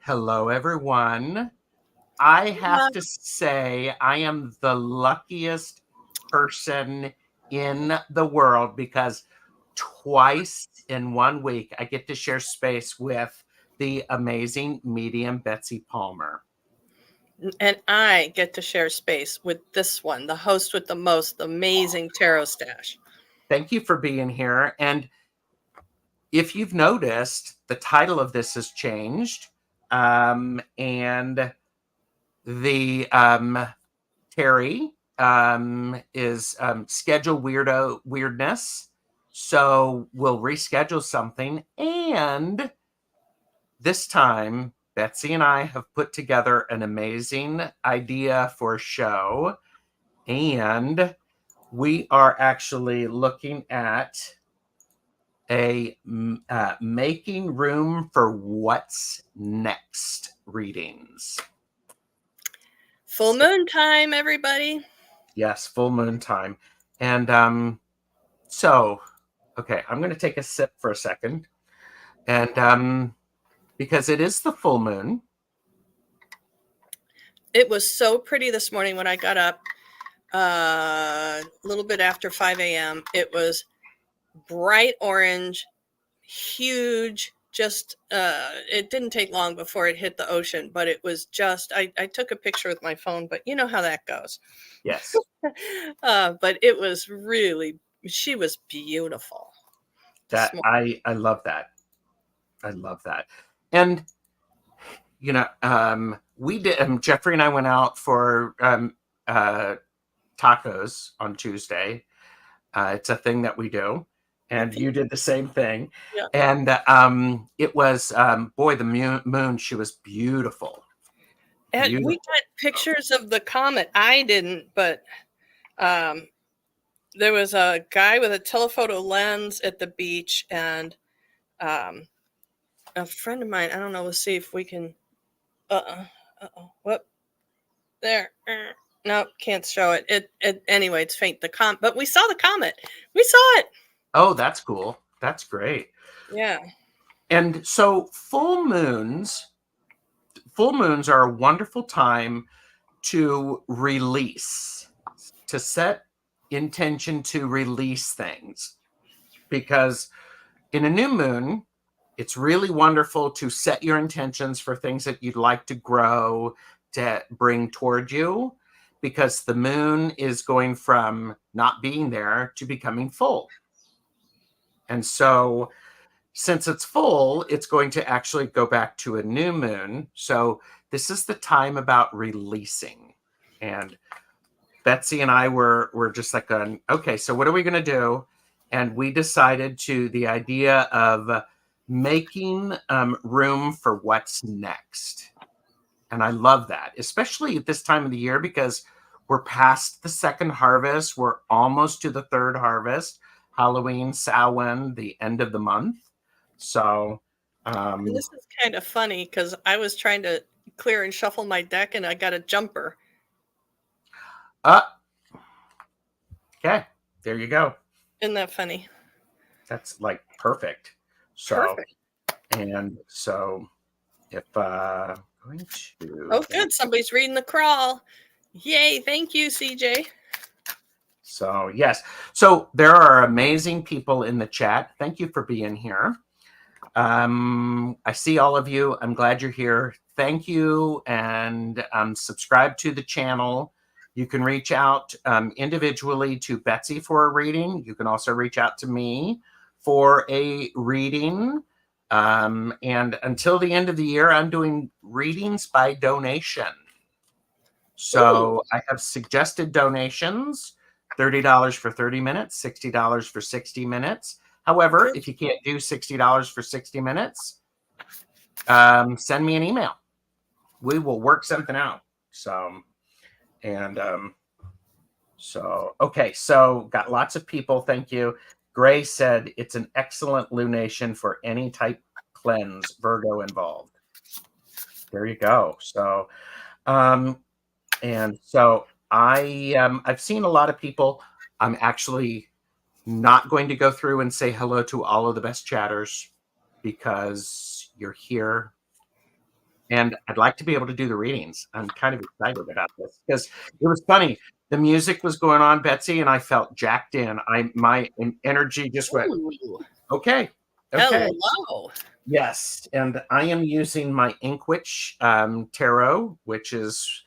Hello, everyone. I have to say, I am the luckiest person in the world because twice in 1 week I get to share space with the amazing medium Betsy Palmer. And I get to share space with this one, the host with the most amazing tarot stash. Thank you for being here. And if you've noticed, the title of this has changed. And the Terry is schedule weirdness. So we'll reschedule something. And this time, Betsy and I have put together an amazing idea for a show. And we are actually looking at a making room for what's next readings. Full moon time, everybody. Yes, full moon time. And so, okay, I'm going to take a sip for a second. And because it is the full moon. It was so pretty this morning when I got up a little bit after 5 a.m. It was bright orange, huge. Just it didn't take long before it hit the ocean, but it was just I took a picture with my phone, but you know how that goes. Yes. But it was really, she was beautiful. That I love that. I love that. And we did Jeffrey and I went out for tacos on Tuesday. It's a thing that we do. And you did the same thing. Yeah. And it was, boy, the moon, she was beautiful. And we got pictures of the comet. I didn't, but there was a guy with a telephoto lens at the beach, and a friend of mine, I don't know, let's see if we can, whoop, there, no, can't show it. Anyway, it's faint, but we saw the comet. We saw it. Oh, that's cool. That's great. Yeah. And so full moons are a wonderful time to release, to set intention to release things. Because in a new moon, it's really wonderful to set your intentions for things that you'd like to grow, to bring toward you, because the moon is going from not being there to becoming full. And so since it's full, it's going to actually go back to a new moon. So this is the time about releasing. And Betsy and I were just like, okay, so what are we going to do? And we decided the idea of making room for what's next. And I love that, especially at this time of the year, because we're past the second harvest. We're almost to the third harvest. Halloween, Samhain, the end of the month. So this is kind of funny because I was trying to clear and shuffle my deck, and I got a jumper. Okay, there you go. Isn't that funny? That's like perfect. So, perfect. And so if going to... Oh, good. Somebody's reading the crawl. Yay. Thank you, CJ. So, yes. So there are amazing people in the chat. Thank you for being here. I see all of you. I'm glad you're here. Thank you. And subscribe to the channel. You can reach out individually to Betsy for a reading. You can also reach out to me for a reading. And until the end of the year, I'm doing readings by donation. So I have suggested donations, $30 for 30 minutes, $60 for 60 minutes. However, if you can't do $60 for 60 minutes, send me an email. We will work something out. Okay, so got lots of people. Thank you. Gray said it's an excellent lunation for any type cleanse, Virgo involved. There you go. So, and so I've seen a lot of people. I'm actually not going to go through and say hello to all of the best chatters because you're here and I'd like to be able to do the readings. I'm kind of excited about this because it was funny. The music was going on, Betsy, and I felt jacked in. My energy just went, Ooh, okay, okay. hello. Yes, and I am using my Inkwitch tarot, which is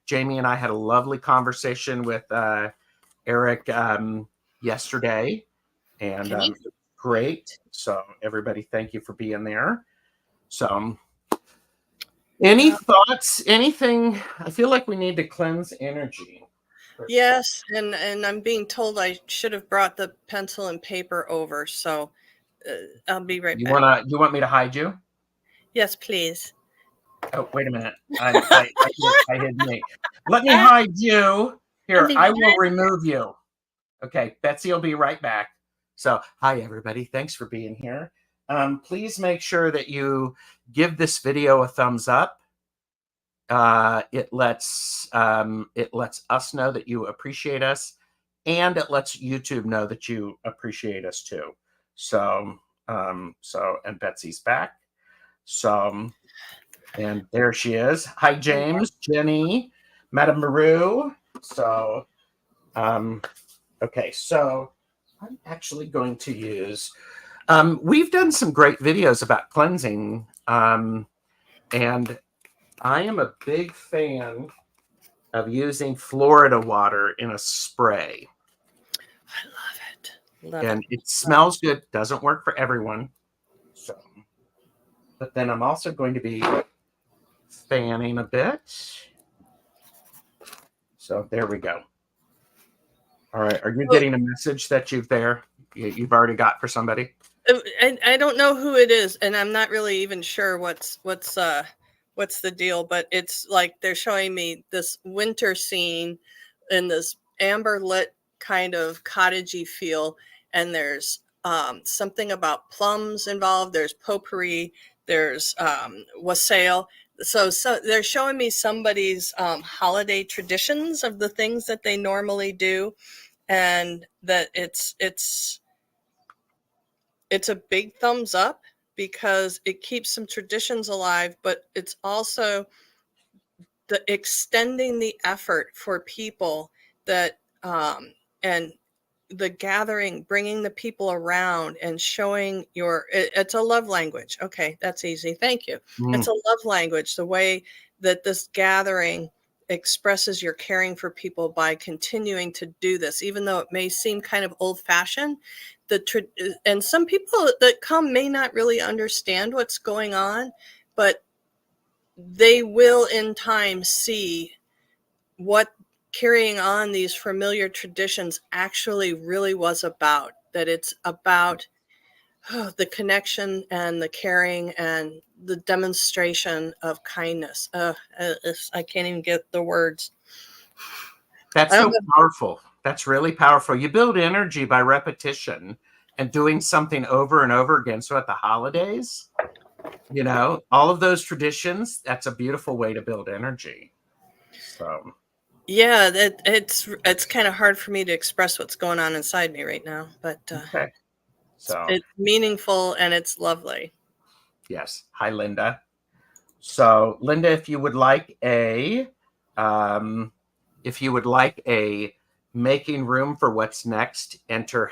Jamie and I had a lovely conversation with Eric yesterday, and Okay. great. So everybody, thank you for being there. So any thoughts, anything? I feel like we need to cleanse energy. Yes, and I'm being told I should have brought the pencil and paper over, so I'll be right back. You want me to hide you? Yes, please. Oh, wait a minute. I hid me. Let me hide you. I'll Here, be I will right. remove you. Okay, Betsy will be right back. So, hi everybody. Thanks for being here. Please make sure that you give this video a thumbs up. It lets us know that you appreciate us, and it lets YouTube know that you appreciate us too. So, and Betsy's back. So, and there she is. Hi, James, Jenny, Madame Maru. So, okay, so I'm actually going to use. We've done some great videos about cleansing, and I am a big fan of using Florida water in a spray. I love it. Love And it. it smells good. Doesn't work for everyone. So, but then I'm also going to be fanning a bit. So there we go. All right. Are you getting a message that you've already got for somebody? I don't know who it is, and I'm not really even sure what's the deal, but it's like they're showing me this winter scene in this amber lit kind of cottagey feel, and there's something about plums involved. There's potpourri. There's wassail. So they're showing me somebody's holiday traditions of the things that they normally do, and that it's a big thumbs up because it keeps some traditions alive, but it's also the extending the effort for people that and the gathering, bringing the people around and showing it's a love language. Okay, that's easy. Thank you. It's a love language, the way that this gathering expresses your caring for people by continuing to do this, even though it may seem kind of old fashioned. And some people that come may not really understand what's going on, but they will in time see what carrying on these familiar traditions actually really was about. That it's about the connection and the caring and the demonstration of kindness. I can't even get the words. That's so powerful. That's really powerful. You build energy by repetition and doing something over and over again. So at the holidays, all of those traditions, that's a beautiful way to build energy. So yeah, it's kind of hard for me to express what's going on inside me right now, but okay. So it's meaningful and it's lovely. Yes. Hi, Linda. So Linda, if you would like a making room for what's next, enter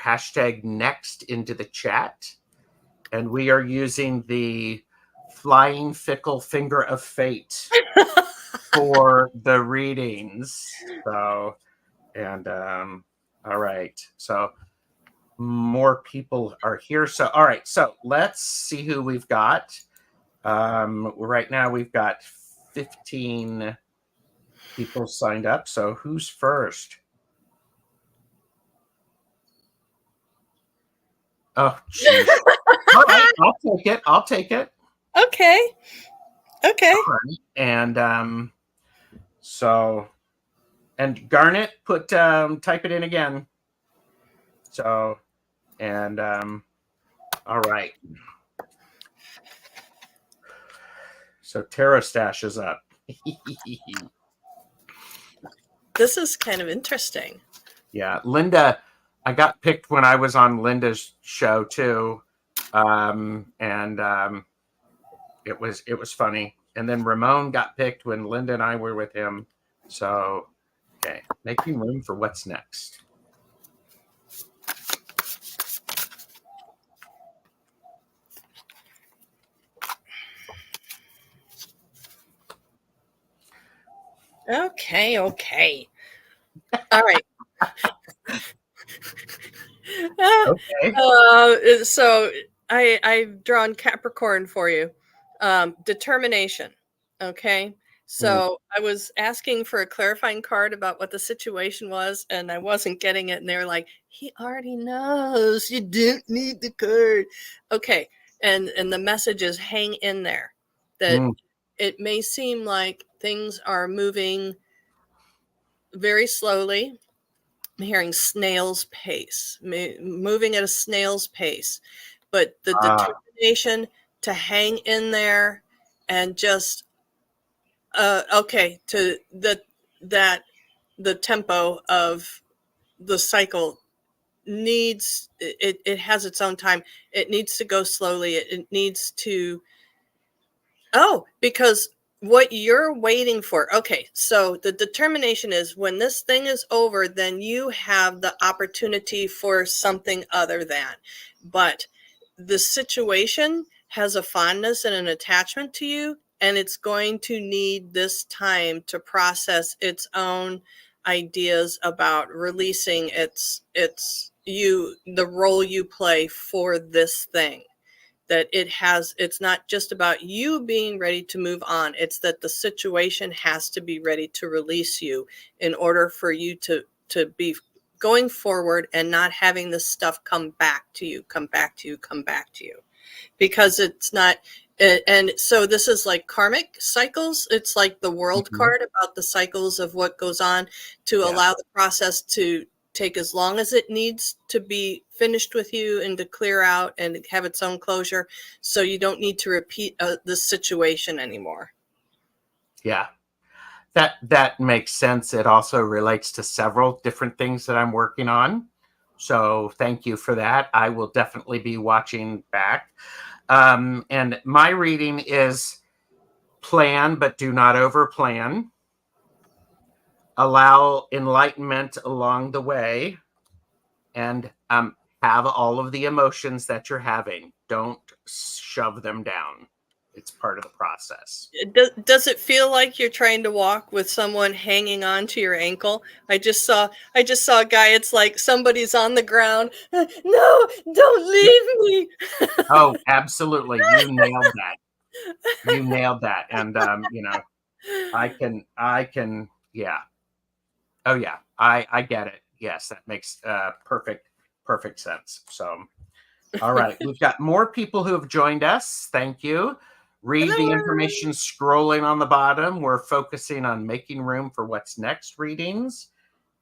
#next into the chat. And we are using the flying fickle finger of fate for the readings. So, and all right. So more people are here. So, all right. So let's see who we've got. Right now we've got 15 people signed up. So who's first? Oh, geez. All right, I'll take it. Okay. Right. And and Garnet, type it in again. So, and all right. So Tara Stash is up. This is kind of interesting. Yeah, Linda, I got picked when I was on Linda's show too. And it was funny. And then Ramon got picked when Linda and I were with him. So, okay, making room for what's next. Okay. All right. Okay. So I've drawn Capricorn for you. Determination. Okay. So I was asking for a clarifying card about what the situation was, and I wasn't getting it. And they were like, "He already knows. You don't need the card." Okay. And the message is hang in there. That it may seem like things are moving very slowly. I'm hearing snail's pace, moving at a snail's pace, but the determination to hang in there and just to the tempo of the cycle needs it has its own time. It needs to go slowly. It needs to because what you're waiting for. Okay, so the determination is when this thing is over, then you have the opportunity for something other than. But the situation has a fondness and an attachment to you, and it's going to need this time to process its own ideas about releasing the role you play for this thing. That it's not just about you being ready to move on. It's that the situation has to be ready to release you in order for you to be going forward and not having this stuff come back to you. Because it's not, and so this is like karmic cycles. It's like the world card about the cycles of what goes on to allow the process to take as long as it needs to be finished with you and to clear out and have its own closure, so you don't need to repeat this situation anymore. Yeah, that makes sense. It also relates to several different things that I'm working on. So thank you for that. I will definitely be watching back. And my reading is plan, but do not overplan. Allow enlightenment along the way, and have all of the emotions that you're having. Don't shove them down. It's part of the process. Does it feel like you're trying to walk with someone hanging on to your ankle? I just saw a guy. It's like somebody's on the ground. No, don't leave me. Oh, absolutely. You nailed that. And I can, yeah. Oh yeah, I get it. Yes, that makes perfect sense. So, all right, we've got more people who have joined us. Thank you. Read the information scrolling on the bottom. We're focusing on making room for what's next readings,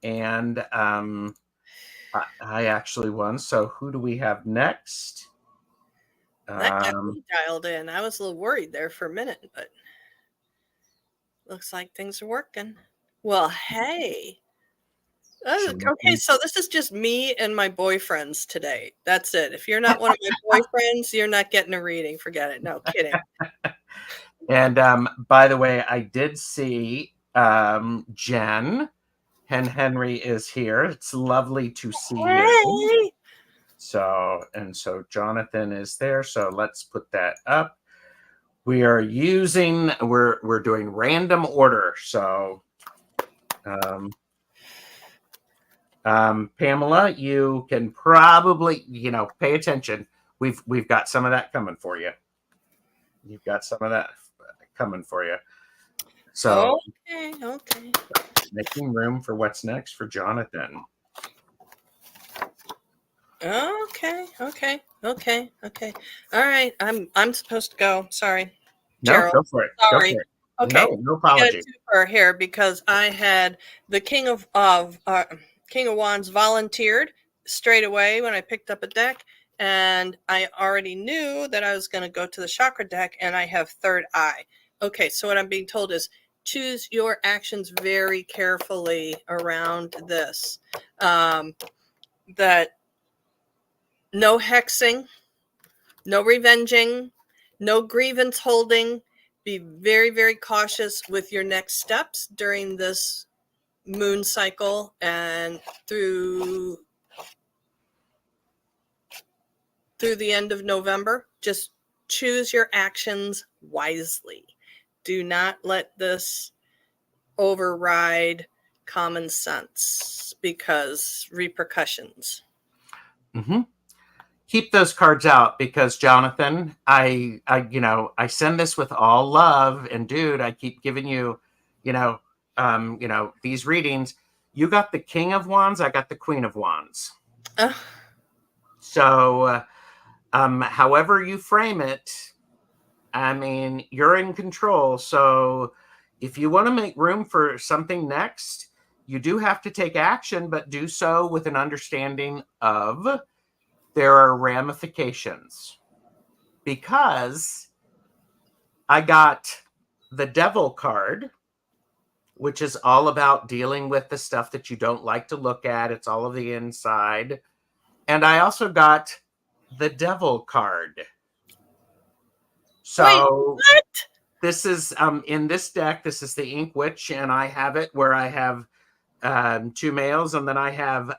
and I actually won. So who do we have next? That got me dialed in. I was a little worried there for a minute, but looks like things are working. Well, hey. Okay, so this is just me and my boyfriends today. That's it. If you're not one of my boyfriends, you're not getting a reading. Forget it. No, kidding. And by the way, I did see Jen Henry is here. It's lovely to see you. So Jonathan is there. So let's put that up. We are we're doing random order. So Pamela, you can probably, pay attention. We've got some of that coming for you. You've got some of that coming for you. So okay. Making room for what's next for Jonathan. Okay. All right. I'm supposed to go. Sorry. No, Gerald. go for it. Sorry. Go for it. Okay. No apology. Here because I had the King of Wands volunteered straight away when I picked up a deck, and I already knew that I was going to go to the chakra deck, and I have third eye. Okay, so what I'm being told is choose your actions very carefully around this. That no hexing, no revenging, No grievance holding. Be very, very cautious with your next steps during this moon cycle and through the end of November. Just choose your actions wisely. Do not let this override common sense because repercussions. Mm-hmm. Keep those cards out because Jonathan, I send this with all love, and dude, I keep giving you, these readings. You got the King of Wands, I got the Queen of Wands. Uh, So, however you frame it, I mean, you're in control. So, if you want to make room for something next, you do have to take action, but do so with an understanding of there are ramifications. Because I got the Devil card, which is all about dealing with the stuff that you don't like to look at. It's all of the inside. And I also got the Devil card. So Wait, what? this is in this deck, this is the Ink Witch, and I have it where I have two males, and then I have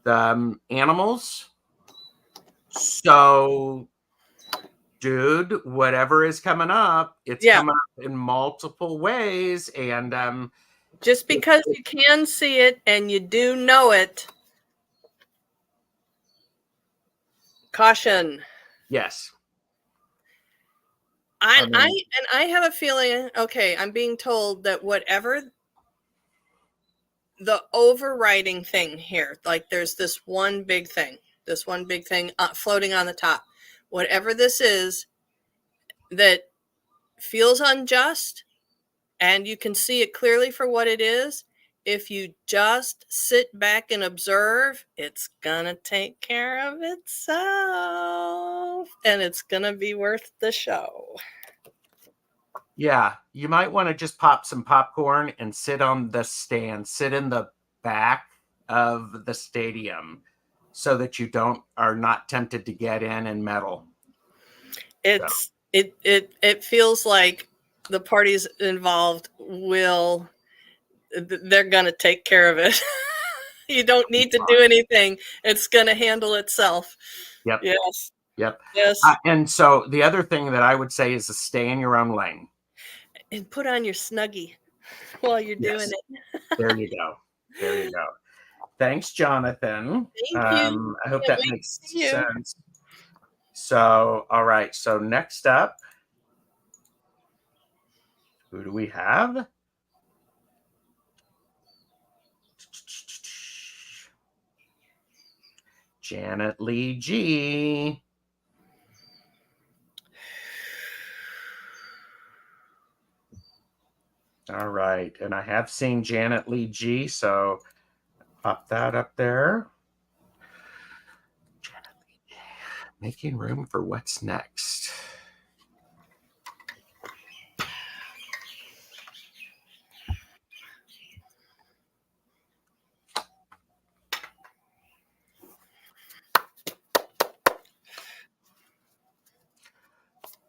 the animals. So, dude, whatever is coming up, it's coming up in multiple ways. And just because you can see it and you do know it, caution. yes. I have a feeling, okay, I'm being told that whatever the overriding thing here, like there's this one big thing floating on the top, whatever this is that feels unjust, and you can see it clearly for what it is. If you just sit back and observe, it's gonna take care of itself, and it's gonna be worth the show. Yeah, you might want to just pop some popcorn and sit on the stand, sit in the back of the stadium so that you are not tempted to get in and meddle. It feels like the parties involved they're going to take care of it. You don't need to do anything. It's going to handle itself. Yep. Yes. Yep. Yes. And so the other thing that I would say is to stay in your own lane. And put on your Snuggie while you're doing it. There you go. There you go. Thanks, Jonathan. Thank you. I hope that makes sense. So, all right. So next up, who do we have? Janet Lee G. All right. And I have seen Janet Lee G, so pop that up there. Janet Lee G. Making room for what's next.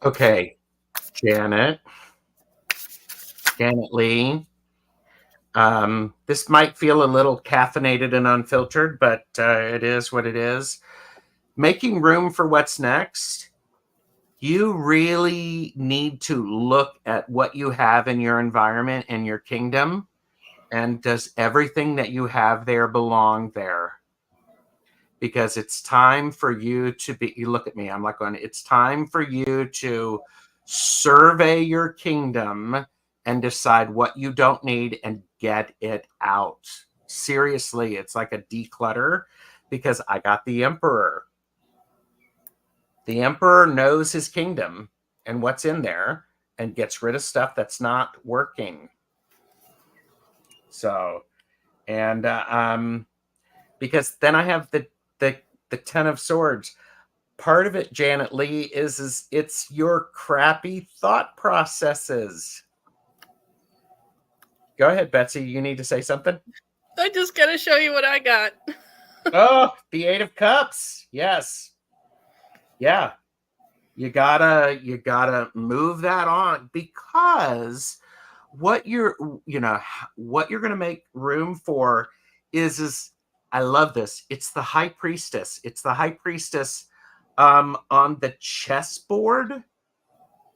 Okay, Janet Lee. This might feel a little caffeinated and unfiltered, but it is what it is. Making room for what's next. You really need to look at what you have in your environment and your kingdom, and does everything that you have there belong there? Because it's time for you to you look at me, I'm like going, it's time for you to survey your kingdom and decide what you don't need and get it out. Seriously, it's like a declutter, because I got the Emperor. The Emperor knows his kingdom and what's in there and gets rid of stuff that's not working. So, and because then I have the Ten of Swords. Part of it, Janet Lee, is it's your crappy thought processes. Go ahead, Betsy. You need to say something? I just got to show you what I got. Oh, the Eight of Cups. Yes. Yeah. You gotta move that on, because what you're what you're gonna make room for is I love this. It's the high priestess. It's the high priestess on the chessboard.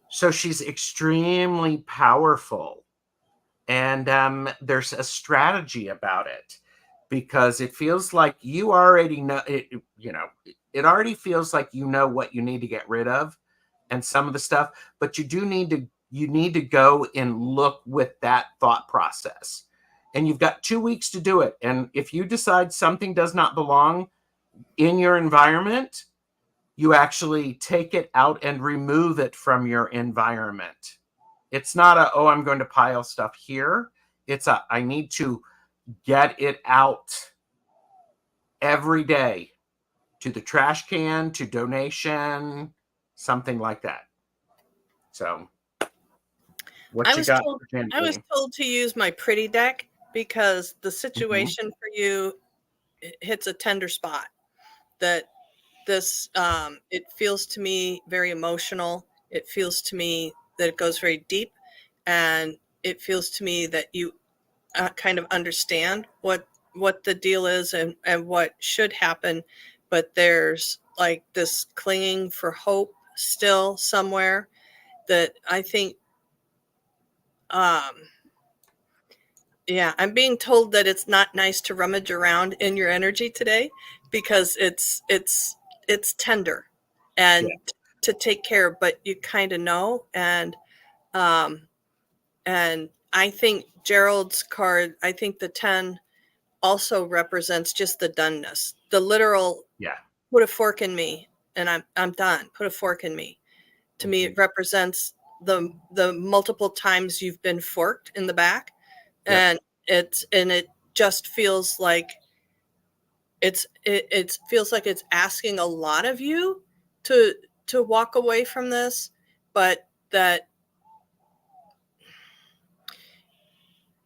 So she's extremely powerful. And there's a strategy about it, because it feels like you already know it, it already feels like you know what you need to get rid of and some of the stuff, but you need to go and look with that thought process. And you've got 2 weeks to do it. And if you decide something does not belong in your environment, you actually take it out and remove it from your environment. It's not oh, I'm going to pile stuff here. It's I need to get it out every day, to the trash can, to donation, something like that. So what I you was got told for Janet I was Lee? told to use my pretty deck because the Mhm. situation for you hits a tender spot. That this it feels to me very emotional. It feels to me that it goes very deep, and it feels to me that you kind of understand what the deal is and what should happen, but there's like this clinging for hope still somewhere that I think um yeah, I'm being told that it's not nice to rummage around in your energy today because it's tender Yeah. and to take care, but you kind of know. Um and I think Gerald's card, I think the 10 also represents just the doneness, the literal Yeah. put a fork in me and I'm done. Put a fork in me. To me, Mhm. it represents the multiple times you've been forked in the back, Yep. and it just feels like it feels like it's asking a lot of you to walk away from this, but that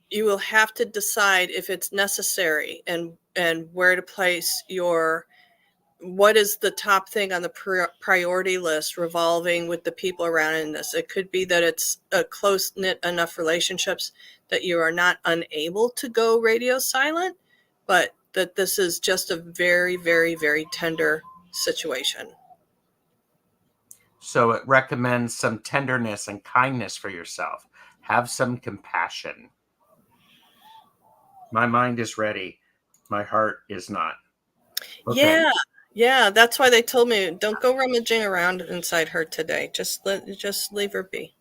you will have to decide if it's necessary and where to place your what is the top thing on the priority list revolving with the people around in this. It could be that it's a close knit enough relationships that you are not unable to go radio silent, but that this is just a very, very, very tender situation. So it recommends some tenderness and kindness for yourself. Have some compassion. My mind is ready. My heart is not. Okay. Yeah. Yeah, that's why they told me don't go rummaging around inside her today. Just leave her be.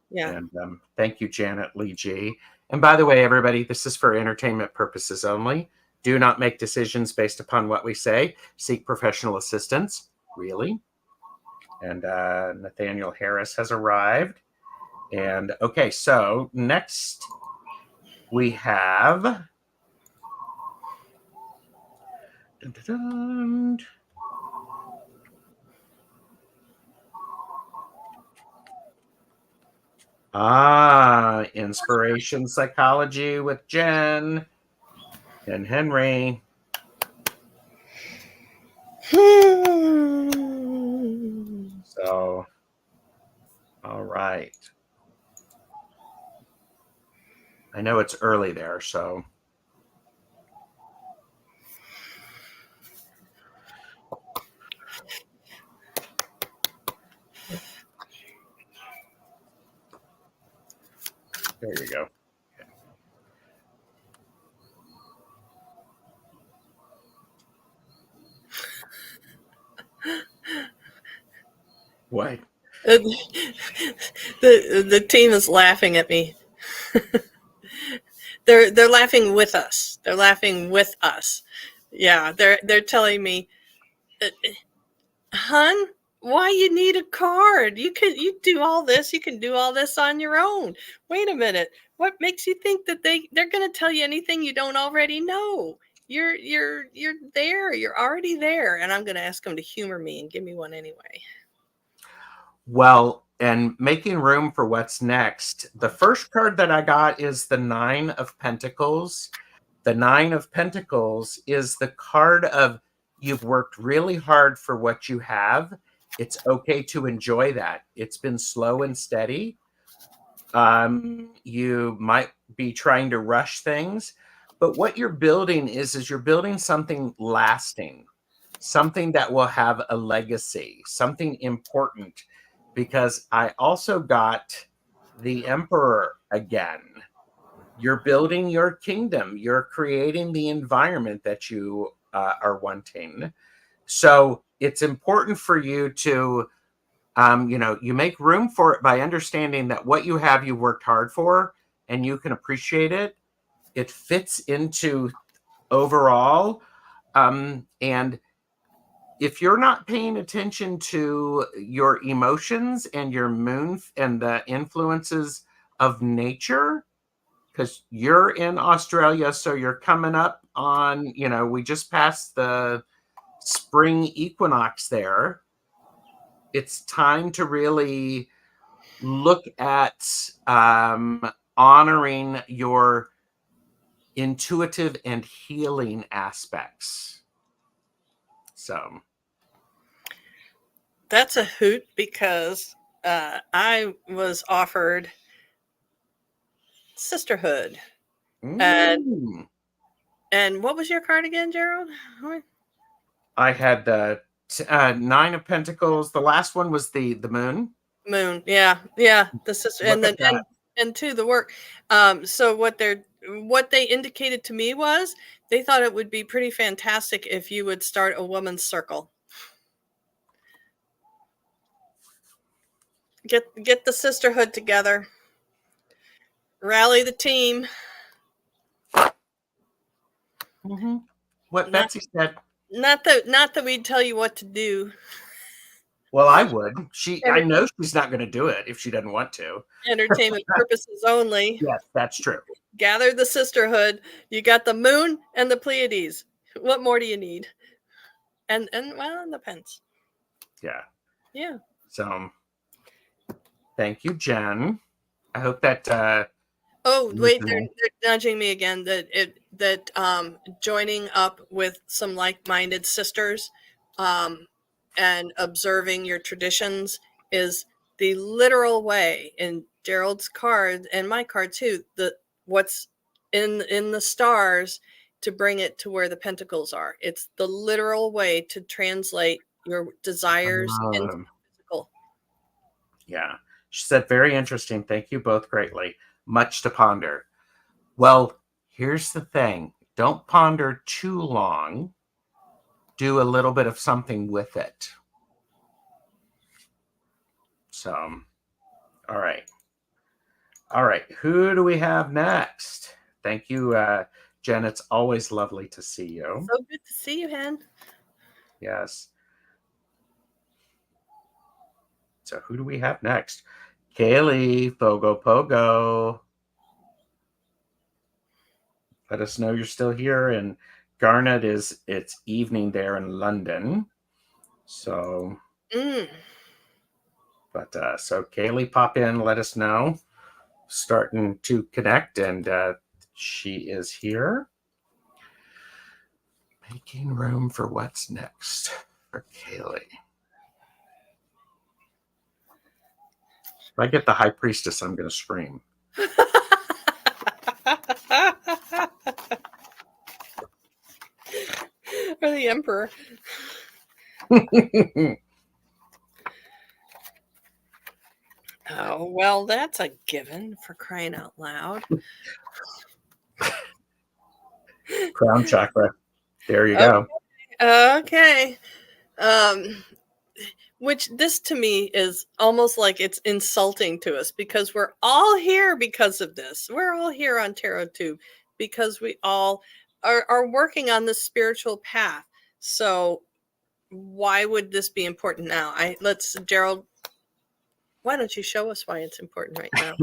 Yeah. And thank you, Janet Lee G. And by the way, everybody, this is for entertainment purposes only. Do not make decisions based upon what we say. Seek professional assistance. Really? And Nathaniel Harris has arrived. And okay, so next we have. Dun, dun, dun. Inspiration psychology with Jen and Henry. So, all right. I know it's early there, so. There you go. What? The team is laughing at me. They're laughing with us. They're laughing with us. Yeah, they're telling me, "Hun, why you need a card? You do all this. You can do all this on your own. Wait a minute. What makes you think that they're going to tell you anything you don't already know? You're there. You're already there." And I'm going to ask them to humor me and give me one anyway. Well, and making room for what's next. The first card that I got is the Nine of Pentacles. The Nine of Pentacles is the card of you've worked really hard for what you have, it's okay to enjoy that. It's been slow and steady. You might be trying to rush things, but what you're building is you're building something lasting, something that will have a legacy, something important. Because I also got the Emperor again. You're building your kingdom. You're creating the environment that you are wanting. So it's important for you to, you make room for it by understanding that what you have, you worked hard for, and you can appreciate it. It fits into overall. And if you're not paying attention to your emotions and your moon and the influences of nature, because you're in Australia, so you're coming up on, we just passed the spring equinox there. It's time to really look at honoring your intuitive and healing aspects. So That's a hoot because I was offered sisterhood. mm, And what was your card again, Gerald? I had the 9 of Pentacles. The last one was the moon. Moon. Yeah. Yeah. The sister. Look And then, at that. and to the work. So what they indicated to me was they thought it would be pretty fantastic if you would start a woman's circle. Get the sisterhood together. Rally the team. Mm-hmm. What Not, Betsy said. not that we'd tell you what to do. Well, I would. I know she's not going to do it if she doesn't want to. Entertainment purposes only. Yes, that's true. Gather the sisterhood. You got the moon and the Pleiades. What more do you need? And well, it depends. Yeah. Yeah. So thank you, Jen. I hope that oh wait, they're nudging me again that joining up with some like-minded sisters and observing your traditions is the literal way in Gerald's card and my card too, what's in the stars to bring it to where the pentacles are. It's the literal way to translate your desires into physical. Yeah. She said, very interesting. Thank you both greatly. Much to ponder. Well, here's the thing. Don't ponder too long. Do a little bit of something with it. So, all right. All right. Who do we have next? Thank you, Jen. It's always lovely to see you. So good to see you, Hen. Yes. So who do we have next? Kaylee, Fogo Pogo. Let us know you're still here. And Garnet it's evening there in London. So, but so Kaylee, pop in, let us know. Starting to connect, and she is here. Making room for what's next for Kaylee. If I get the High Priestess, I'm going to scream. Or the Emperor. Oh, well, that's a given, for crying out loud. Crown chakra. There you go. Okay. Which this to me is almost like it's insulting to us because we're all here because of this. We're all here on Tarot Tube because we all are working on this spiritual path. So why would this be important now? Gerald, why don't you show us why it's important right now?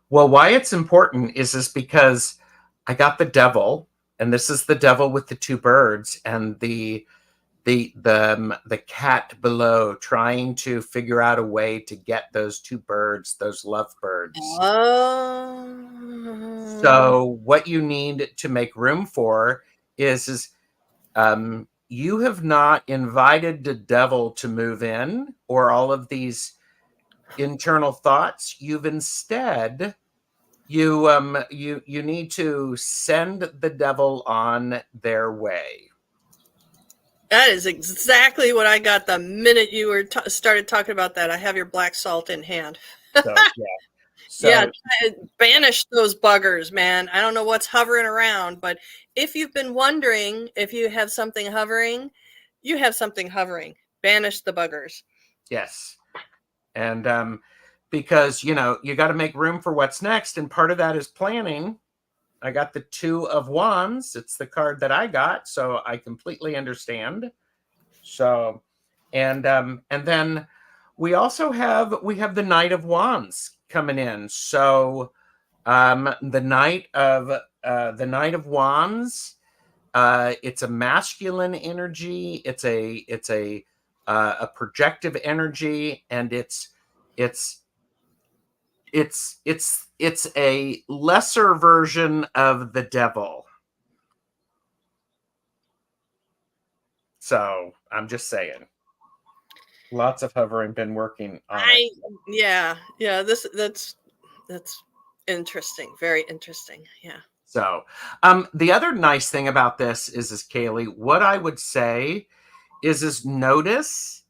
Well, why it's important is because I got the Devil, and this is the Devil with the 2 birds and the cat below trying to figure out a way to get those 2 birds, those love birds. So what you need to make room for is you have not invited the devil to move in or all of these internal thoughts. You've instead you need to send the devil on their way. That is exactly what I got the minute you were started talking about that. I have your black salt in hand. So yeah. Yeah, So banish those buggers, man. I don't know what's hovering around, but if you've been wondering if you have something hovering, you have something hovering. Banish the buggers. yes. And because you got to make room for what's next, and part of that is planning. I got the 2 of Wands. It's the card that I got, so I completely understand. So, and then we also have the Knight of Wands coming in. So, the Knight of Wands. It's a masculine energy. It's a projective energy, and it's a lesser version of the devil. So I'm just saying, lots of hovering been working on it. Yeah. That's interesting. Very interesting. Yeah. So the other nice thing about this is Kaylee, what I would say is notice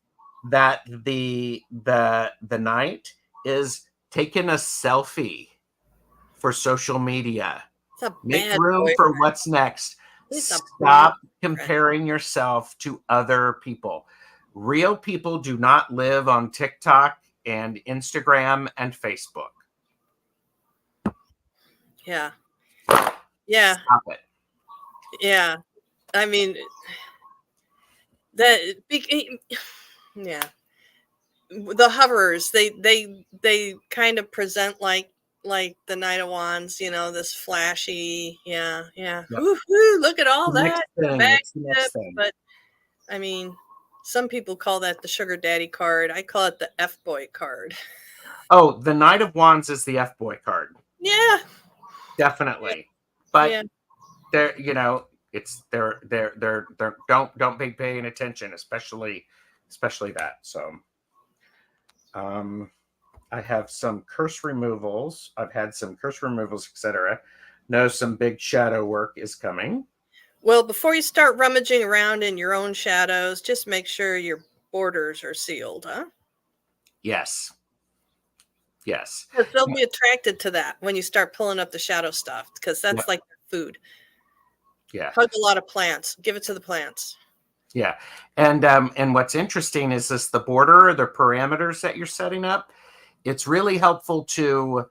that the knight is taking a selfie for social media. It's a Make bad room boyfriend. for what's next. He's a Stop bad comparing yourself to other people. Real people do not live on TikTok and Instagram and Facebook. Yeah. Yeah. Stop it. Yeah. I mean, that, yeah. The hoverers, they kind of present like the Knight of Wands, this flashy, yeah. Yep. Woo-hoo, look at all that. It's the next thing. But I mean, some people call that the sugar daddy card. I call it the F-boy card. Oh, the Knight of Wands is the F-boy card. Yeah. Definitely. Yeah. But Yeah. it's they're don't be paying attention, especially that. So I have some curse removals. I've had some curse removals, etc. Know some big shadow work is coming. Well, before you start rummaging around in your own shadows, just make sure your borders are sealed, huh? Yes. Yes. Because they'll be attracted to that when you start pulling up the shadow stuff, because that's like food. Yeah. Hug a lot of plants. Give it to the plants. Yeah. And what's interesting is this, the border, the parameters that you're setting up, it's really helpful to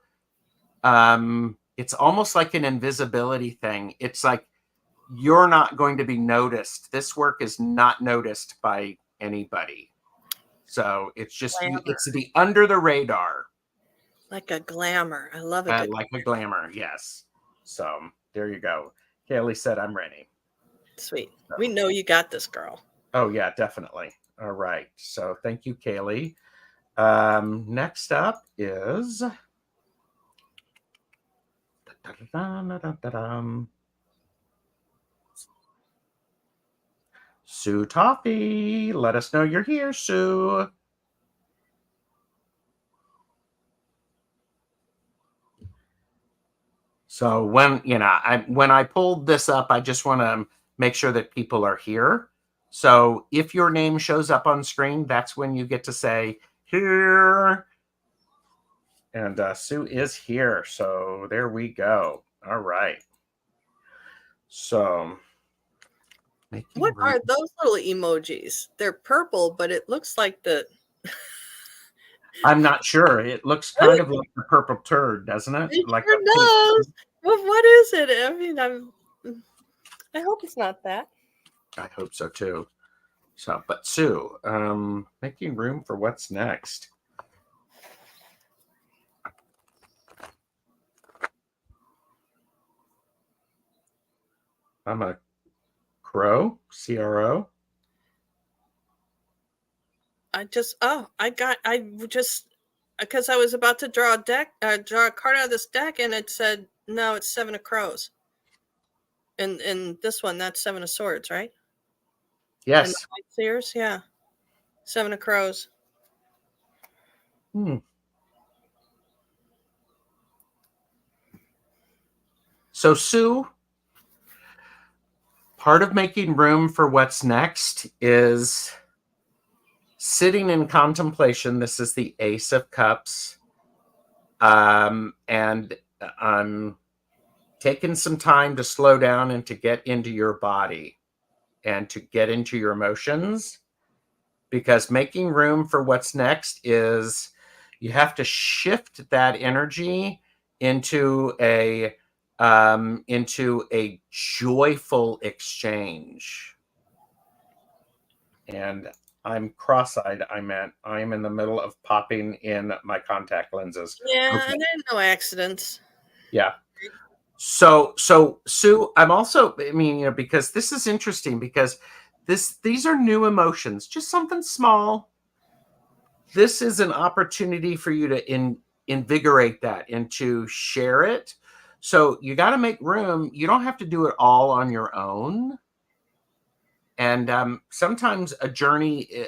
it's almost like an invisibility thing. It's like you're not going to be noticed. This work is not noticed by anybody. So it's just it's the under the radar. Like a glamour. I love it. Like a glamour, yes. So there you go. Kaylee said I'm ready. Sweet. So, we know you got this, girl. Oh yeah, definitely. All right. So thank you, Kaylee. Next up is Sue Toffee. Let us know you're here, Sue. So when I pulled this up, I just want to make sure that people are here. So if your name shows up on screen, that's when you get to say here. And Sue is here. So there we go. All right. So what are those little emojis? They're purple, but it looks like the I'm not sure. It looks kind of like the purple turd, doesn't it? It like sure does. Well, what is it? I mean, I hope it's not that. I hope so too. So, but Sue, making room for what's next. I'm a crow, CRO. Because I was about to draw a card out of this deck, and it said, no, it's 7 of crows. And this one, that's 7 of swords, right? And the Yes. Sightseers, yeah. Seven of Crows. Hmm. So, Sue, part of making room for what's next is sitting in contemplation. This is the Ace of Cups. And I'm taking some time to slow down and to get into your body and to get into your emotions, because making room for what's next is you have to shift that energy into a joyful exchange. And I'm cross-eyed. I'm in the middle of popping in my contact lenses. Yeah, Okay. and there's no accidents. Yeah. So Sue, I'm also, I mean, because this is interesting, because these are new emotions, just something small. This is an opportunity for you to invigorate that and to share it. So you got to make room. You don't have to do it all on your own. And sometimes a journey,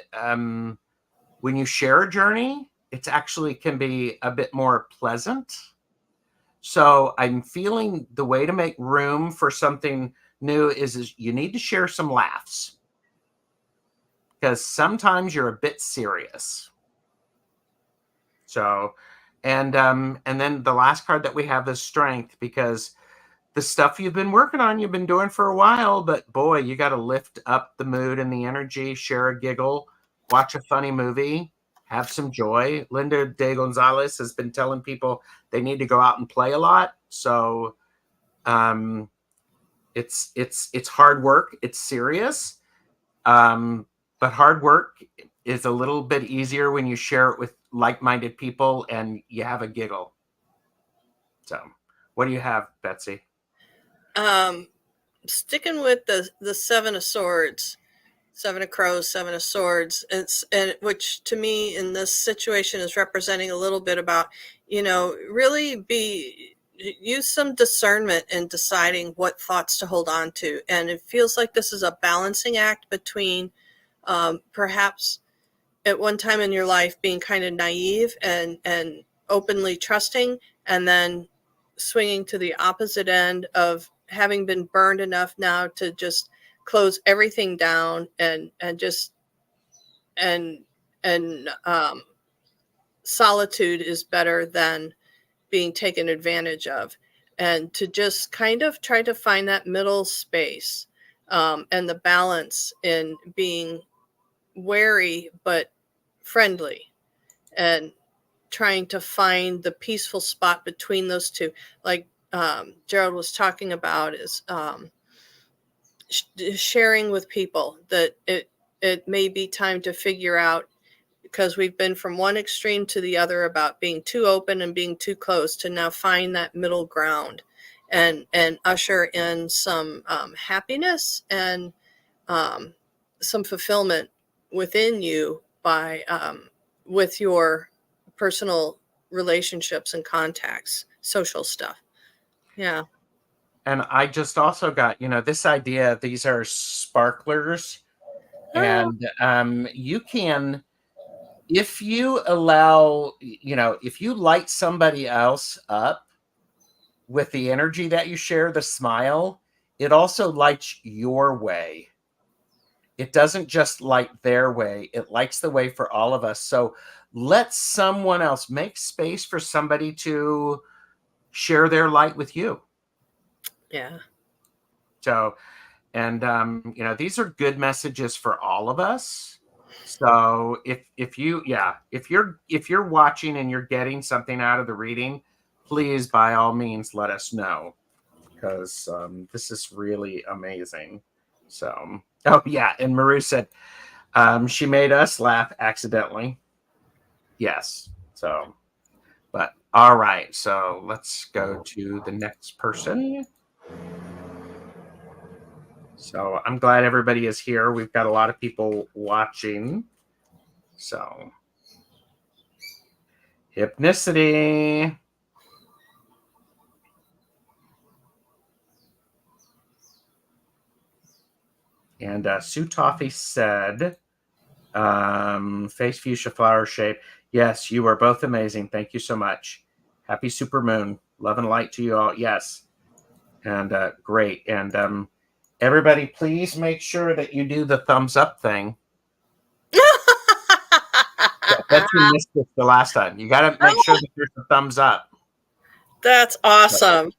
when you share a journey, it's actually can be a bit more pleasant. So I'm feeling the way to make room for something new is you need to share some laughs, because sometimes you're a bit serious. So, and then the last card that we have is strength, because the stuff you've been working on, you've been doing for a while, but boy, you got to lift up the mood and the energy, share a giggle, watch a funny movie, have some joy. Linda De Gonzalez has been telling people they need to go out and play a lot. So, um, it's hard work. It's serious. Um, but hard work is a little bit easier when you share it with like-minded people and you have a giggle. So, what do you have, Betsy? Um, Sticking with the Seven of Swords, Seven of Crows, Seven of Swords. It's and which to me in this situation is representing a little bit about, really be use some discernment in deciding what thoughts to hold on to. And it feels like this is a balancing act between perhaps at one time in your life being kind of naive and openly trusting, and then swinging to the opposite end of having been burned enough now to just close everything down and just and and solitude is better than being taken advantage of, and to just kind of try to find that middle space, and the balance in being wary but friendly, and trying to find the peaceful spot between those two. Like Gerald was talking about, is sharing with people that it may be time to figure out, because we've been from one extreme to the other about being too open and being too close, to now find that middle ground and usher in some happiness and some fulfillment within you by with your personal relationships and contacts, social stuff. Yeah. And I just also got, this idea, these are sparklers. Oh, And you can, if you allow, if you light somebody else up with the energy that you share, the smile, it also lights your way. It doesn't just light their way, it lights the way for all of us. So let someone else make space for somebody to share their light with you. yeah. So, and these are good messages for all of us. So if you're watching and you're getting something out of the reading, please by all means let us know, because this is really amazing. So, oh yeah, and Maru said she made us laugh accidentally. Yes. So, but all right. So let's go to the next person. So I'm glad everybody is here. We've got a lot of people watching. So, hypnicity. And Sue Toffee said, face fuchsia flower shape. Yes, you are both amazing. Thank you so much. Happy super moon. Love and light to you all. Yes. And great. And everybody, please make sure that you do the thumbs up thing. Yeah, Betsy missed it the last time. You got to make sure that there's a thumbs up. That's awesome.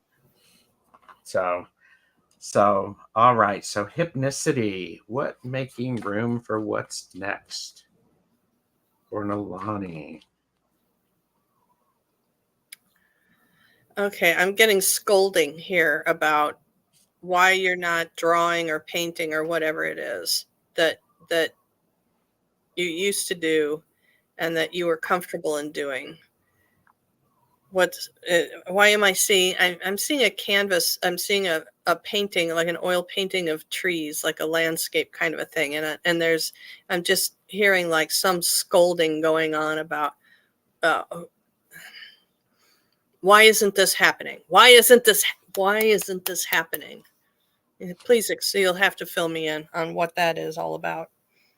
So, all right. So, hypnicity. What making room for what's next? For Nalani. Okay, I'm getting scolding here about why you're not drawing or painting or whatever it is that you used to do and that you were comfortable in doing. Why am I seeing? I'm seeing a canvas. I'm seeing a painting, like an oil painting of trees, like a landscape kind of a thing. And I'm just hearing like some scolding going on about why isn't this happening? Why isn't this happening? Please, you'll have to fill me in on what that is all about.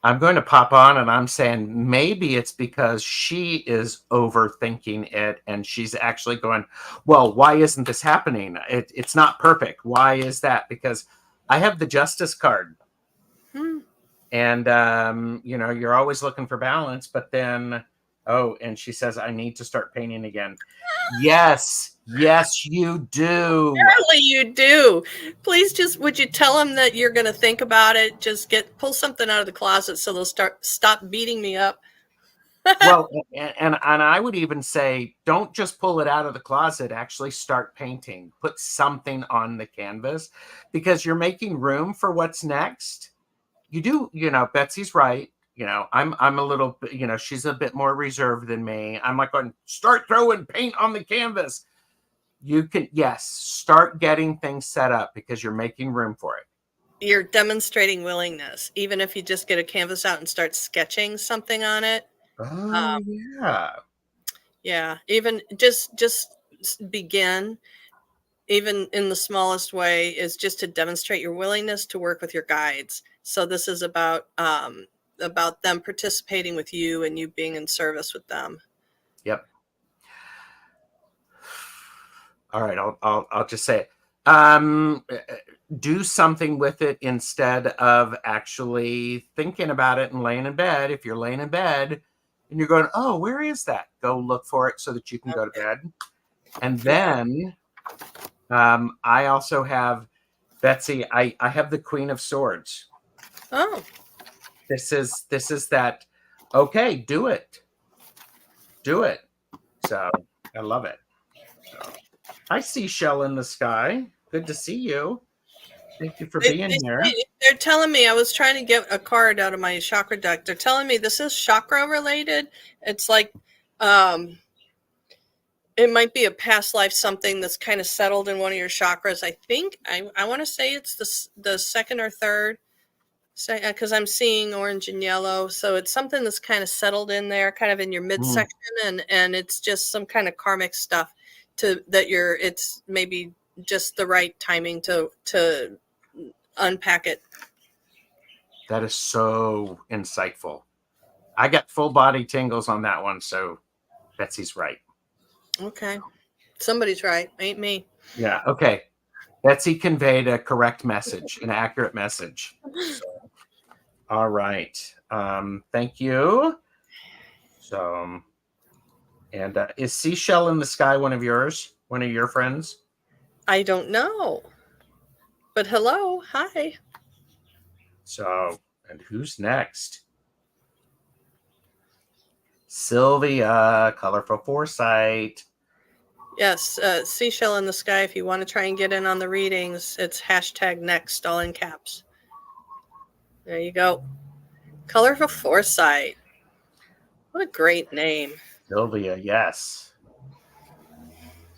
I'm going to pop on and I'm saying maybe it's because she is overthinking it and she's actually going, well, why isn't this happening? It's not perfect. Why is that? Because I have the justice card. And, you're always looking for balance, but then, and she says, I need to start painting again. Yes, you do. Apparently you do. Please would you tell them that you're going to think about it? Just pull something out of the closet so they'll stop beating me up. Well, and I would even say, don't just pull it out of the closet, actually start painting, put something on the canvas because you're making room for what's next. You do, Betsy's right. I'm a little bit, she's a bit more reserved than me. I'm like going, start throwing paint on the canvas. You can, yes, start getting things set up because you're making room for it. You're demonstrating willingness, even if you just get a canvas out and start sketching something on it. Oh, yeah. Yeah. Even just begin, even in the smallest way, is just to demonstrate your willingness to work with your guides. So this is about them participating with you and you being in service with them. Yep. All right. I'll just say it. Do something with it instead of actually thinking about it and laying in bed. If you're laying in bed and you're going, oh, where is that? Go look for it so that you can go to bed. And then I also have, Betsy, I have the Queen of Swords. Oh. This is that, okay, do it. Do it. So I love it. So, hi, Seashell in the Sky. Good to see you. Thank you for being here. They're telling me, I was trying to get a card out of my chakra deck. They're telling me this is chakra related. It's like, it might be a past life, something that's kind of settled in one of your chakras. I think, I want to say it's the second or third, because I'm seeing orange and yellow. So it's something that's kind of settled in there, kind of in your midsection. And it's just some kind of karmic stuff it's maybe just the right timing to unpack it. That is so insightful. I got full body tingles on that one, so Betsy's right. Okay. Somebody's right. Ain't me. Yeah, okay. Betsy conveyed a correct message, an accurate message. So, all right. Thank you. So, and is Seashell in the Sky one of yours? One of your friends? I don't know. But hello. Hi. So, and who's next? Sylvia, Colorful Foresight. Yes, Seashell in the Sky. If you want to try and get in on the readings, it's #next, all in caps. There you go. Colorful Foresight. What a great name. Sylvia, yes.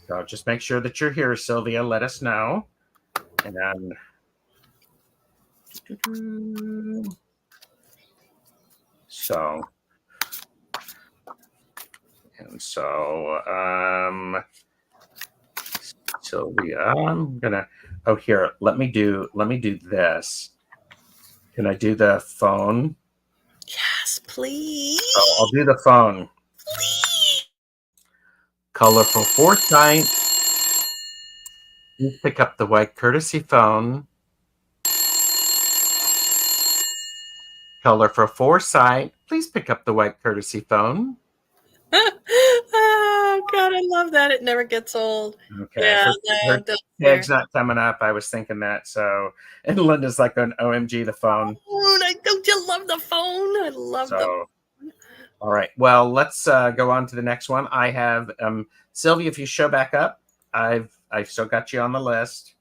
So just make sure that you're here, Sylvia. Let us know. And then so Sylvia, I'm gonna here, let me do this. Can I do the phone? Yes, please. Oh, I'll do the phone. Please. Colorful foresight. Please pick up the white courtesy phone. Colorful foresight. Please pick up the white courtesy phone. Oh God, I love that. It never gets old. Okay. Yeah, Her no, that's fair. tag's not coming up. I was thinking that. So, and Linda's like an OMG, the phone. Don't you love the phone? I love the So, all right. Well, let's go on to the next one. I have Sylvia. If you show back up, I've still got you on the list.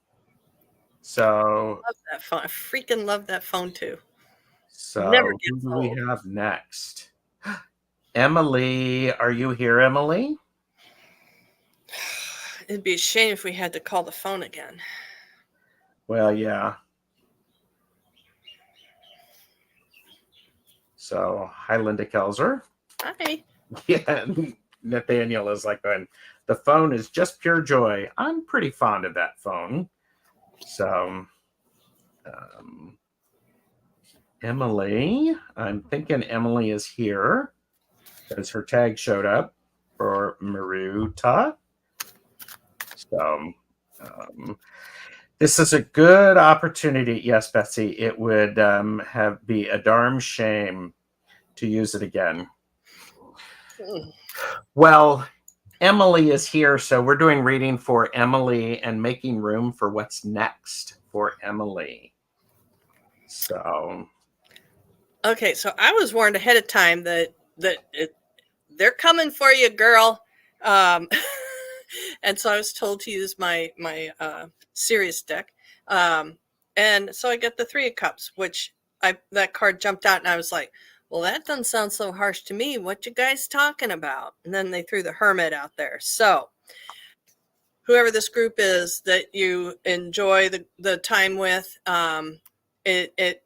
So, love that phone. I freaking love that phone too. Never so who gets do we old. have next? Emily, are you here, Emily? It'd be a shame if we had to call the phone again. Well, yeah. So, hi, Linda Kelzer. Hi. Yeah, Nathaniel is like going, the phone is just pure joy. I'm pretty fond of that phone. So, Emily, I'm thinking Emily is here because her tag showed up for Maruta. So, this is a good opportunity. Yes, Betsy, it would be a darn shame to use it again. Well, Emily is here, so we're doing reading for Emily and making room for what's next for Emily. So, Okay, so I was warned ahead of time that they're coming for you, girl. Um, and so I was told to use my serious deck. And so I get the Three of Cups, which that card jumped out, and I was like, well, that doesn't sound so harsh to me. What you guys talking about? And then they threw the Hermit out there. So whoever this group is that you enjoy the time with, it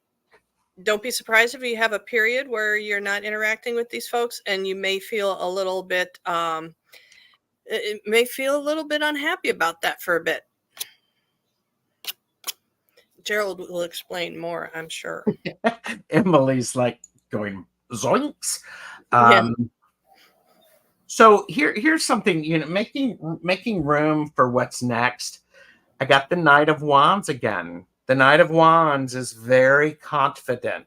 don't be surprised if you have a period where you're not interacting with these folks, and you may feel a little bit it may feel a little bit unhappy about that for a bit. Gerald will explain more, I'm sure. Emily's like going zoinks. Yeah. So here's something, making room for what's next. I got the Knight of Wands again. The Knight of Wands is very confident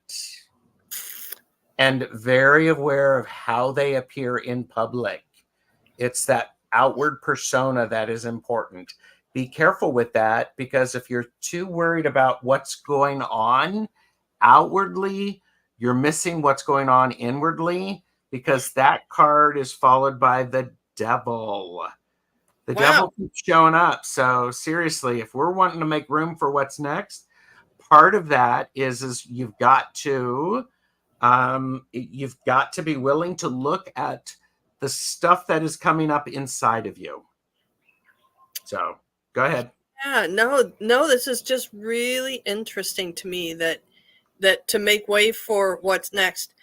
and very aware of how they appear in public. It's that outward persona that is important. Be careful with that, because if you're too worried about what's going on outwardly, you're missing what's going on inwardly, because that card is followed by the devil. The Wow. devil keeps showing up. So seriously, if we're wanting to make room for what's next, part of that is you've got to be willing to look at the stuff that is coming up inside of you. So go ahead. Yeah, no, this is just really interesting to me that to make way for what's next,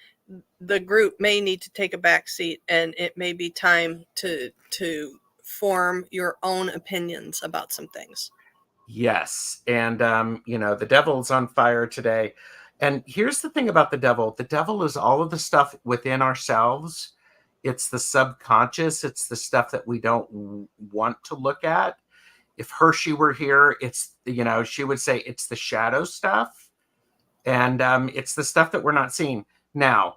the group may need to take a back seat, and it may be time to form your own opinions about some things. Yes. And, the devil's on fire today. And here's the thing about the devil is all of the stuff within ourselves. It's the subconscious. It's the stuff that we don't want to look at. If Hershey were here, she would say it's the shadow stuff. And it's the stuff that we're not seeing. Now,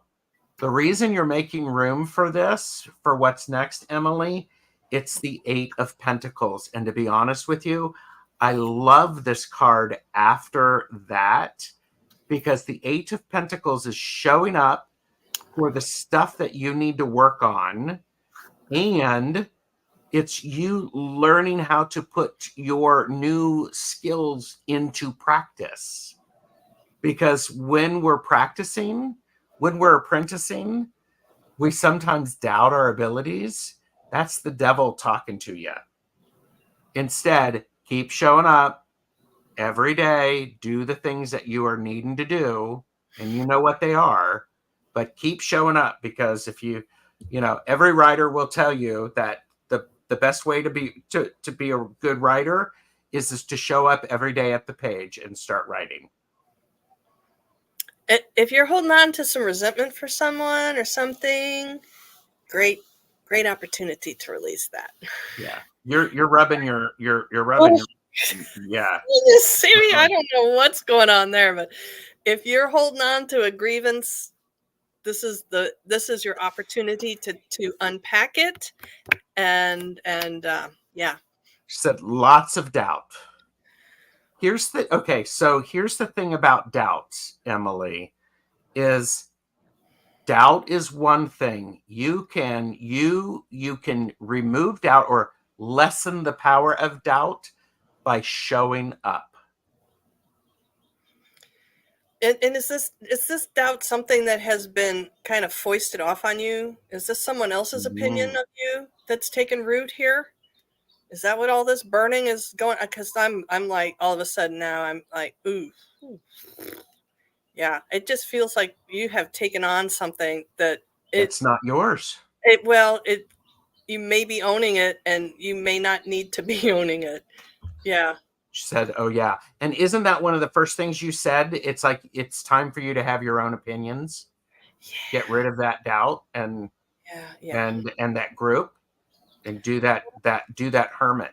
the reason you're making room for this, for what's next, Emily, it's the Eight of Pentacles. And to be honest with you, I love this card after that, because the Eight of Pentacles is showing up for the stuff that you need to work on. And it's you learning how to put your new skills into practice. Because when we're practicing, when we're apprenticing, we sometimes doubt our abilities. That's the devil talking to you. Instead, keep showing up every day, do the things that you are needing to do, and you know what they are, but keep showing up, because if every writer will tell you that the best way to be a good writer is to show up every day at the page and start writing. If you're holding on to some resentment for someone or something, great opportunity to release that. Yeah, you're rubbing your yeah. See me? I don't know what's going on there, but if you're holding on to a grievance, this is your opportunity to unpack it and yeah. She said lots of doubt. Here's the thing about doubts, Emily, is doubt is one thing. You can remove doubt or lessen the power of doubt by showing up. And is this doubt something that has been kind of foisted off on you? Is this someone else's opinion of you that's taken root here? Is that what all this burning is going? Because I'm like, all of a sudden now I'm like, ooh. Yeah, it just feels like you have taken on something that It's not yours. You may be owning it and you may not need to be owning it. Yeah. She said, oh yeah. And isn't that one of the first things you said? It's like, it's time for you to have your own opinions. Yeah. Get rid of that doubt and that group and do that hermit.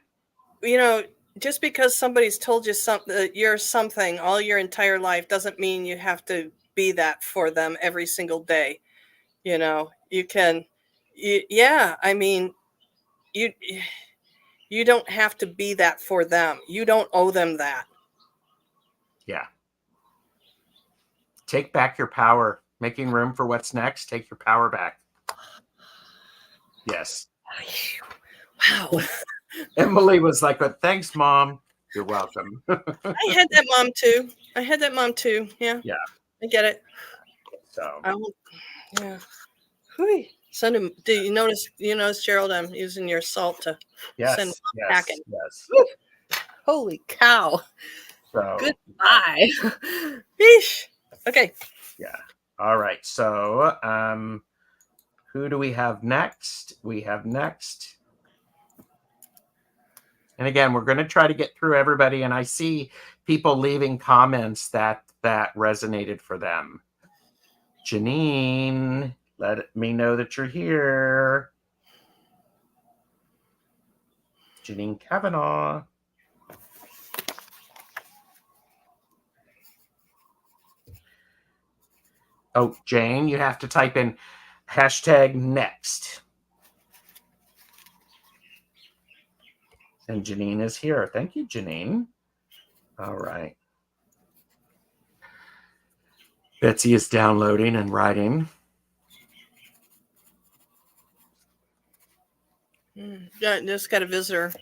You know, just because somebody's told you something that you're something all your entire life doesn't mean you have to be that for them every single day. You know, I mean, you don't have to be that for them. You don't owe them that. Yeah. Take back your power. Making room for what's next. Take your power back. Yes. Wow. Emily was like, "But thanks, Mom. You're welcome." I had that mom too. Yeah. Yeah. I get it. So. Yeah. Hui. Send him. Do you notice? Gerald, I'm using your salt to send packing. Yes. Woo. Holy cow! So. Goodbye. Yeesh. Okay. Yeah. All right. So, who do we have next? We have next. And again, we're going to try to get through everybody. And I see people leaving comments that resonated for them. Janine, let me know that you're here. Janine Kavanaugh. Oh, Jane, you have to type in #next. And Janine is here. Thank you, Janine. All right. Betsy is downloading and writing. Yeah, just got a visitor.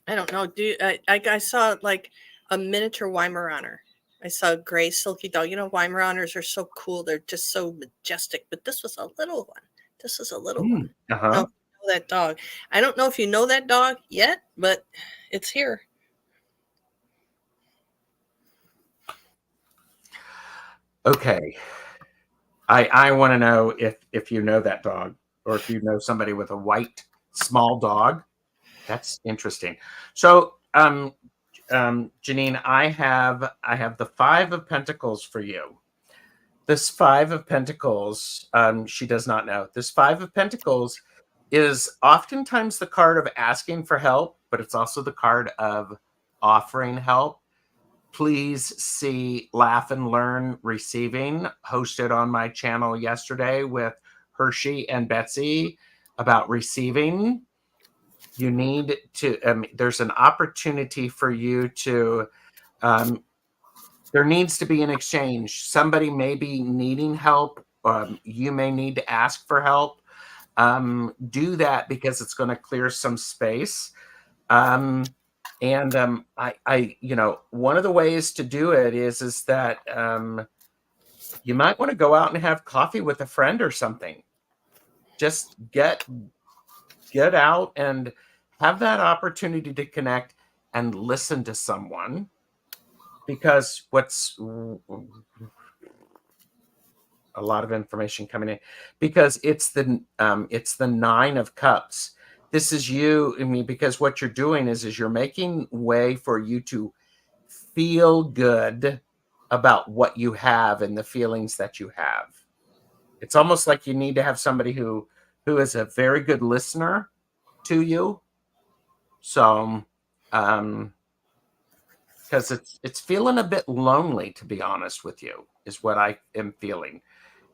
I don't know. I saw like a miniature Weimaraner. I saw a gray silky dog. Weimaraners are so cool. They're just so majestic. But this was a little one. This is a little one. Uh-huh. I don't know that dog. I don't know if you know that dog yet, but it's here. Okay. I want to know if you know that dog, or if you know somebody with a white small dog. That's interesting. So, Janine, I have the 5 of Pentacles for you. This 5 of Pentacles, she does not know. This 5 of Pentacles is oftentimes the card of asking for help, but it's also the card of offering help. Please see Laugh and Learn Receiving, hosted on my channel yesterday with Hershey and Betsy about receiving. You need to, there's an opportunity for you to, there needs to be an exchange. Somebody may be needing help. You may need to ask for help. Do that because it's going to clear some space. And I one of the ways to do it is that you might want to go out and have coffee with a friend or something. Just get out and have that opportunity to connect and listen to someone, because what's a lot of information coming in, because it's the 9 of Cups. This is you. I mean, because what you're doing is you're making way for you to feel good about what you have and the feelings that you have. It's almost like you need to have somebody who is a very good listener to you. So, because it's feeling a bit lonely, to be honest with you, is what I am feeling.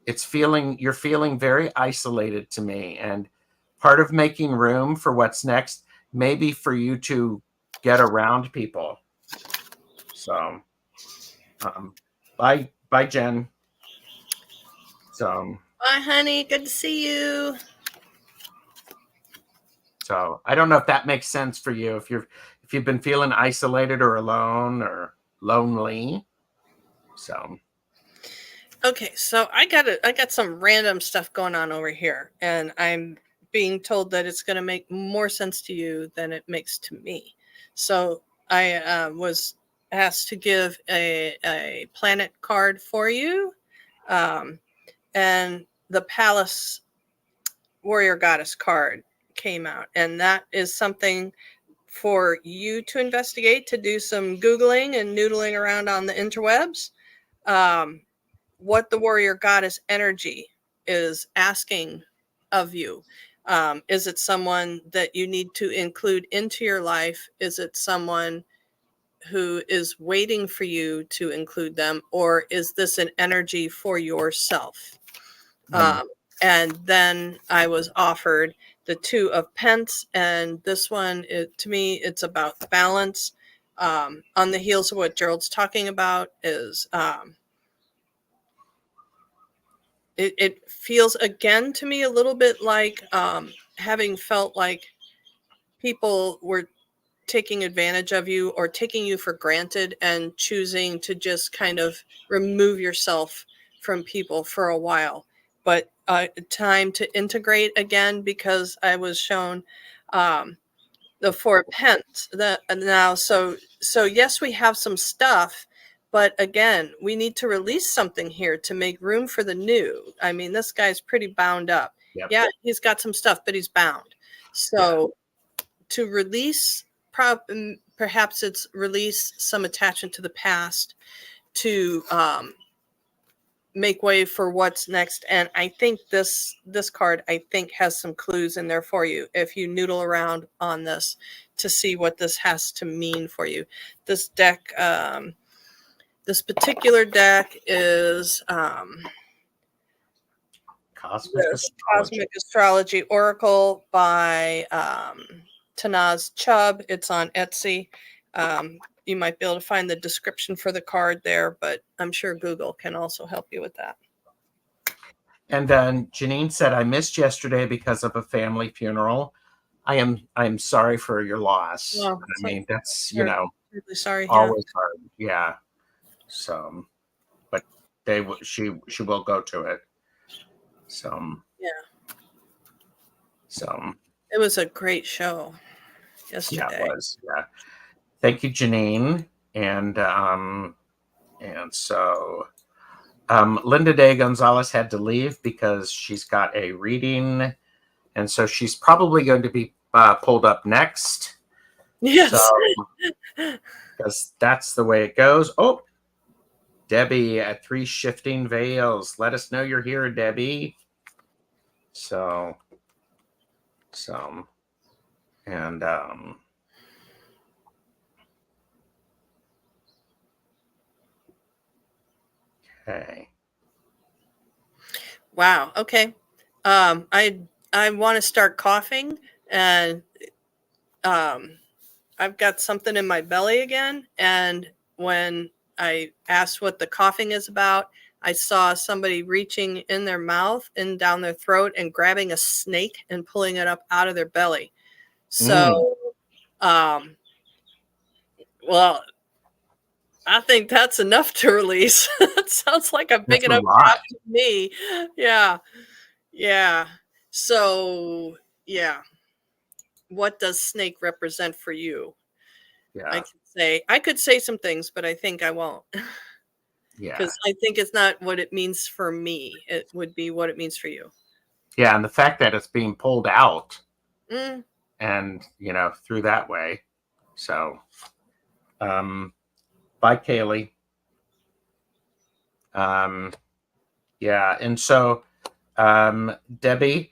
You're feeling very isolated to me, and part of making room for what's next may be for you to get around people. So, bye, Jen. So, Bye, honey. Good to see you. so I don't know if that makes sense for you. If you've been feeling isolated or alone or lonely. So, Okay, so I got some random stuff going on over here, and I'm being told that it's going to make more sense to you than it makes to me. So I was asked to give a planet card for you, um, and the Palace Warrior Goddess card came out, and that is something for you to investigate, to do some Googling and noodling around on the interwebs. Um, what the warrior goddess energy is asking of you. Is it someone that you need to include into your life? Is it someone who is waiting for you to include them? Or is this an energy for yourself? Um, and then I was offered the Two of Pence, and this one, to me, it's about balance. On the heels of what Gerald's talking about is it feels again to me a little bit like having felt like people were taking advantage of you or taking you for granted and choosing to just kind of remove yourself from people for a while. But time to integrate again, because I was shown the Four of Pence that now. So yes, we have some stuff, but again, we need to release something here to make room for the new. I mean, this guy's pretty bound up. yep. Yeah, he's got some stuff, but he's bound. So to release, perhaps it's release some attachment to the past to make way for what's next. And I think this card, I think, has some clues in there for you if you noodle around on this to see what this has to mean for you. This deck, this particular deck is Cosmic Astrology Oracle by Tanaz Chubb. It's on Etsy. You might be able to find the description for the card there, but I'm sure Google can also help you with that. And then Janine said, I missed yesterday because of a family funeral. I'm sorry for your loss. Well, I mean, that's, really sorry. always hard. Yeah. So, but she will go to it. So, yeah. So it was a great show yesterday. Yeah, it was. Yeah. Thank you, Janine. And so Linda Day Gonzalez had to leave because she's got a reading, and so she's probably going to be pulled up next. Yes, because that's the way it goes. Oh, Debbie at Three Shifting Veils. Let us know you're here, Debbie. And okay. Wow. Okay. I want to start coughing, and I've got something in my belly again. And when I asked what the coughing is about, I saw somebody reaching in their mouth and down their throat and grabbing a snake and pulling it up out of their belly. So, well, I think that's enough to release. That sounds like a big enough job to me. Yeah. Yeah. So, yeah. What does snake represent for you? Yeah. I could say some things, but I think I won't. Yeah. Because I think it's not what it means for me. It would be what it means for you. Yeah, and the fact that it's being pulled out and through that way. So bye, Kaylee. Yeah. And so, Debbie,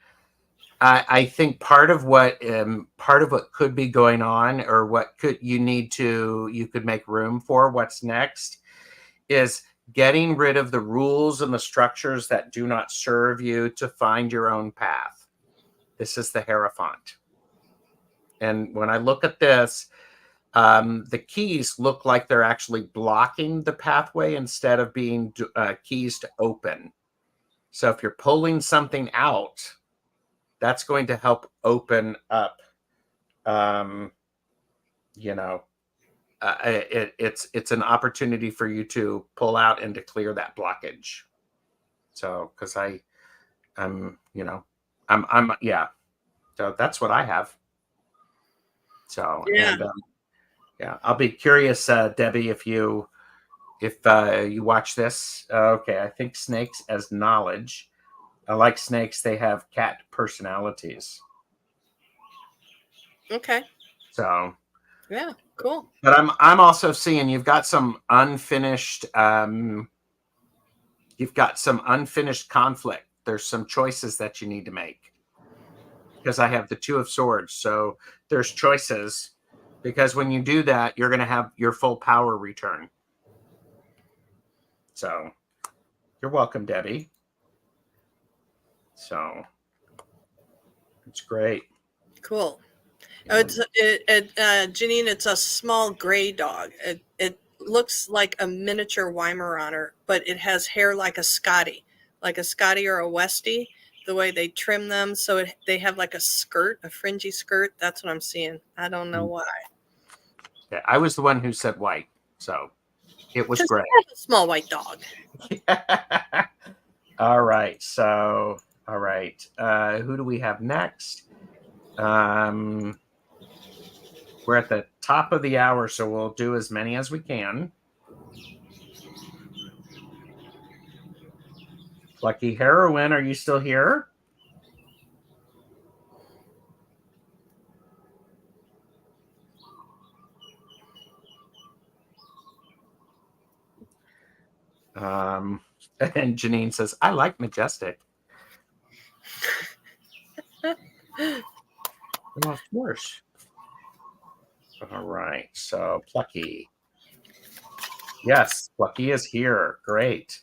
I think part of what could be going on, or what you could make room for what's next, is getting rid of the rules and the structures that do not serve you to find your own path. This is the Hierophant. And when I look at this, the keys look like they're actually blocking the pathway instead of being keys to open. So if you're pulling something out, that's going to help open up, you know, it's an opportunity for you to pull out and to clear that blockage. So, because I'm, yeah. So that's what I have. So, Yeah. and yeah, I'll be curious, Debbie, if you watch this. Okay, I think snakes as knowledge. I like snakes. They have cat personalities. Okay. So, Yeah. Cool. but I'm also seeing you've got some unfinished conflict. There's some choices that you need to make, because I have the Two of Swords. So there's choices, because when you do that, you're going to have your full power return. So you're welcome, Debbie. So it's great. Cool. Oh, Janine, it's a small gray dog. It looks like a miniature Weimaraner, but it has hair like a Scotty or a Westie, the way they trim them. So they have like a skirt, a fringy skirt. That's what I'm seeing. I don't know why. Yeah, I was the one who said white. So it was Just great. have a small white dog. All right. So, all right. Who do we have next? We're at the top of the hour, so we'll do as many as we can. Lucky Heroine, are you still here? And Janine says, I like Majestic. Well, of course. All right. So Plucky. Yes, Plucky is here. Great.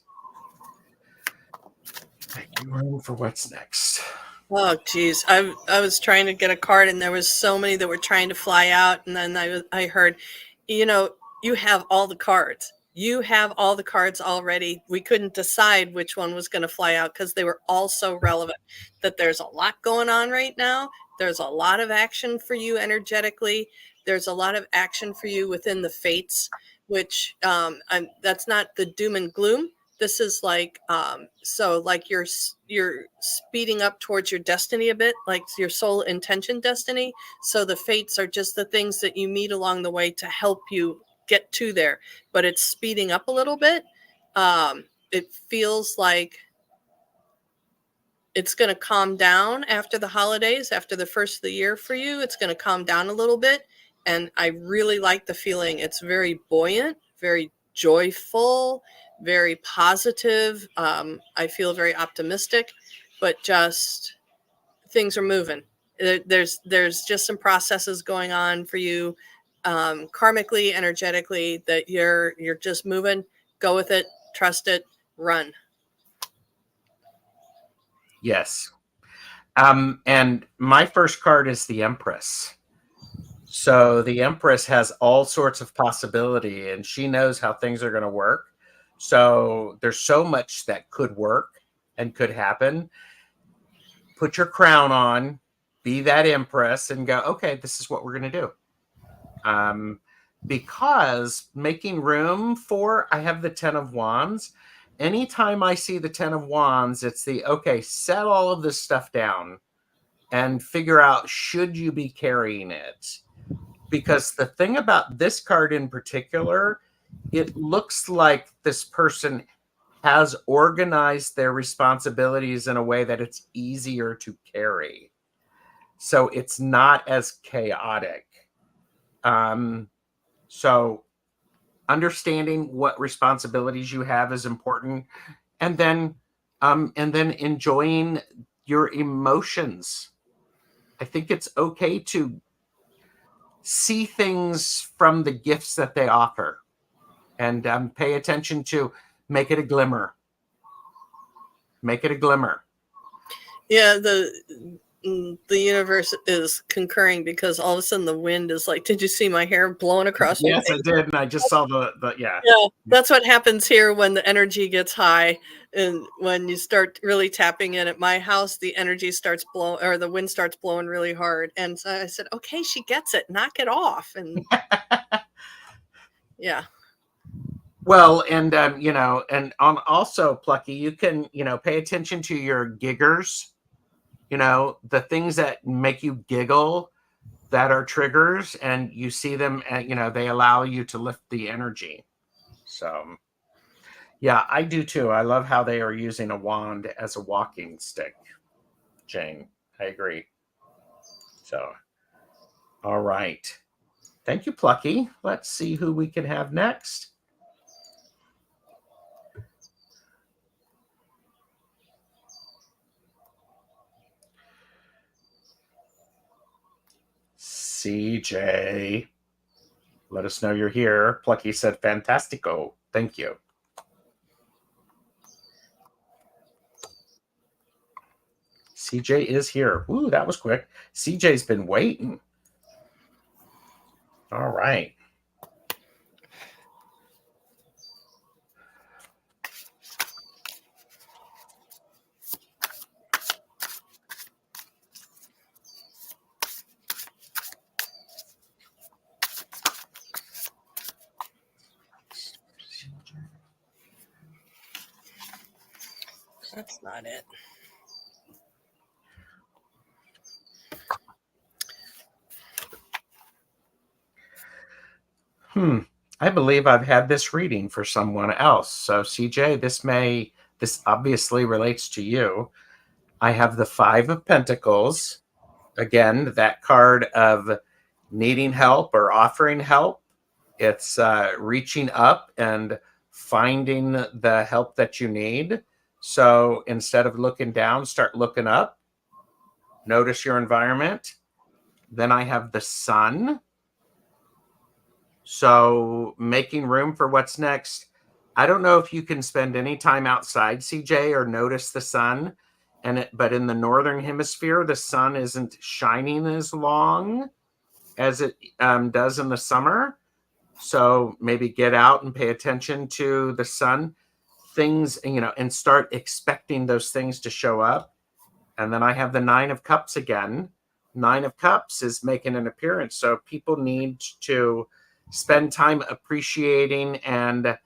Making room for what's next. Oh, geez. I was trying to get a card, and there was so many that were trying to fly out. And then I heard, you have all the cards. You have all the cards already. We couldn't decide which one was going to fly out because they were all so relevant. That there's a lot going on right now. There's a lot of action for you energetically. There's a lot of action for you within the fates, which that's not the doom and gloom. This is like so like you're speeding up towards your destiny a bit, like your soul intention destiny. So the fates are just the things that you meet along the way to help you get to there, but it's speeding up a little bit. It feels like it's going to calm down after the holidays, after the first of the year for you. It's going to calm down a little bit, and I really like the feeling. It's very buoyant, very joyful, very positive. I feel very optimistic, but just things are moving. There's just some processes going on for you, karmically, energetically, that you're just moving. Go with it, trust it, run. Yes. And my first card is the Empress. So the Empress has all sorts of possibility, and she knows how things are going to work. So there's so much that could work and could happen. Put your crown on, be that Empress, and go, okay, this is what we're going to do. Because making room for, I have the 10 of Wands. Anytime I see the 10 of Wands, it's okay, set all of this stuff down and figure out, should you be carrying it? Because the thing about this card in particular, it looks like this person has organized their responsibilities in a way that it's easier to carry. So it's not as chaotic. So understanding what responsibilities you have is important, and then enjoying your emotions. I think it's okay to see things from the gifts that they offer, and pay attention to make it a glimmer. Make it a glimmer. Yeah, the universe is concurring because all of a sudden the wind is like, did you see my hair blowing across my Yes, I face? did, and I just saw the yeah. Yeah, that's what happens here when the energy gets high, and when you start really tapping in at my house, the energy starts blowing, or the wind starts blowing really hard. And so I said, okay, she gets it, knock it off. And yeah. Well, and and on also, Plucky, you can pay attention to your giggers. The things that make you giggle, that are triggers, and you see them, and they allow you to lift the energy. So yeah, I do too. I love how they are using a wand as a walking stick, Jane. I agree. So all right, thank you, Plucky. Let's see who we can have next. CJ, let us know you're here. Plucky said fantastico. Thank you. CJ is here. Ooh, that was quick. CJ's been waiting. All right. That's not it. I believe I've had this reading for someone else. So CJ, this obviously relates to you. I have the 5 of Pentacles. Again, that card of needing help or offering help. It's reaching up and finding the help that you need. So instead of looking down, start looking up. Notice your environment. Then I have the Sun. So making room for what's next. I don't know if you can spend any time outside, CJ, or notice the sun. But in the northern hemisphere, the sun isn't shining as long as it does in the summer. So maybe get out and pay attention to the sun, things, and start expecting those things to show up. And then I have the 9 of Cups again. 9 of Cups is making an appearance. So people need to spend time appreciating, and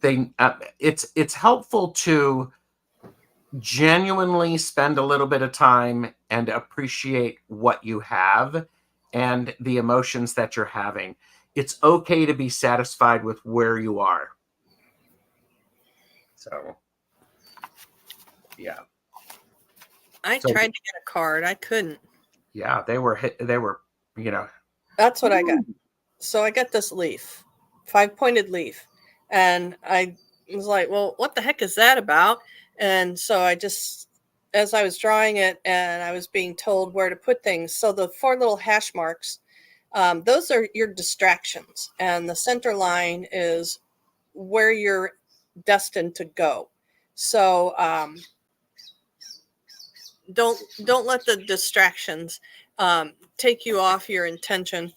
it's helpful to genuinely spend a little bit of time and appreciate what you have and the emotions that you're having. It's okay to be satisfied with where you are. So yeah, I tried to get a card. I couldn't. Yeah, they were That's what I got. So I got this leaf, 5-pointed leaf. And I was like, well, what the heck is that about? And so I just, as I was drawing it and I was being told where to put things. So the 4 little hash marks, those are your distractions. And the center line is where you're destined to go. So don't let the distractions take you off your intention.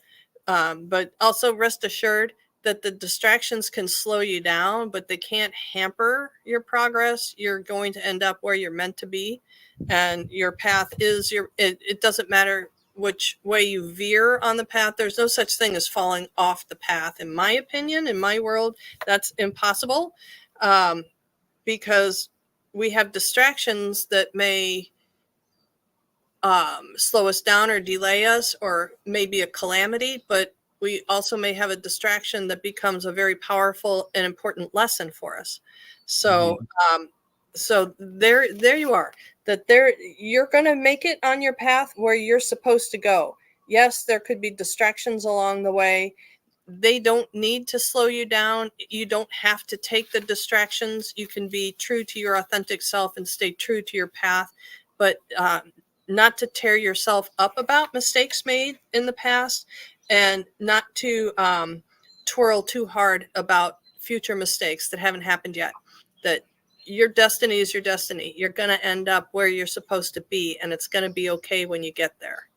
But also rest assured that the distractions can slow you down, but they can't hamper your progress. You're going to end up where you're meant to be, and your path is it doesn't matter which way you veer on the path. There's no such thing as falling off the path. In my opinion, in my world, that's impossible, because we have distractions that may slow us down or delay us, or maybe a calamity, but we also may have a distraction that becomes a very powerful and important lesson for us. So, so there you are. That you're going to make it on your path where you're supposed to go. Yes, there could be distractions along the way. They don't need to slow you down. You don't have to take the distractions. You can be true to your authentic self and stay true to your path, but not to tear yourself up about mistakes made in the past, and not to twirl too hard about future mistakes that haven't happened yet. That your destiny is your destiny. You're going to end up where you're supposed to be, and it's going to be okay when you get there.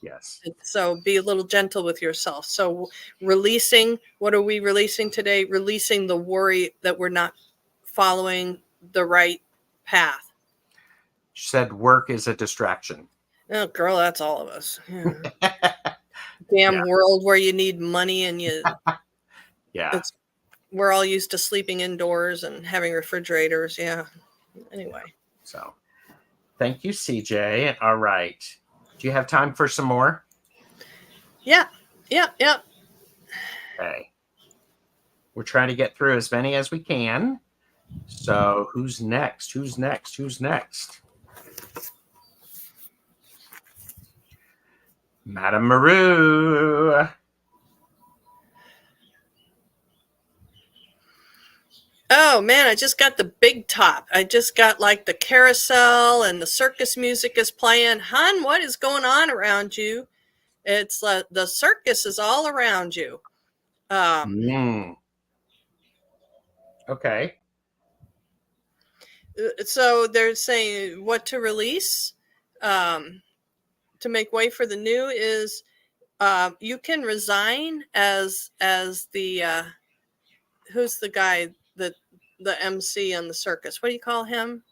Yes. So be a little gentle with yourself. So releasing, what are we releasing today? Releasing the worry that we're not following the right path. She said work is a distraction. Oh, girl, that's all of us. Yeah. Yeah. Damn world where you need money and Yeah. we're all used to sleeping indoors and having refrigerators. Yeah. Anyway. So thank you, CJ. All right. Do you have time for some more? Yeah. Yeah. Yeah. Okay. We're trying to get through as many as we can. So who's next? Who's next? Who's next? Madame Maru. Oh man, I just got the big top. I just got like the carousel and the circus music is playing. Hun, what is going on around you? It's the circus is all around you. Mm. Okay. So they're saying what to release to make way for the new is you can resign as the who's the guy that the MC on the circus? What do you call him?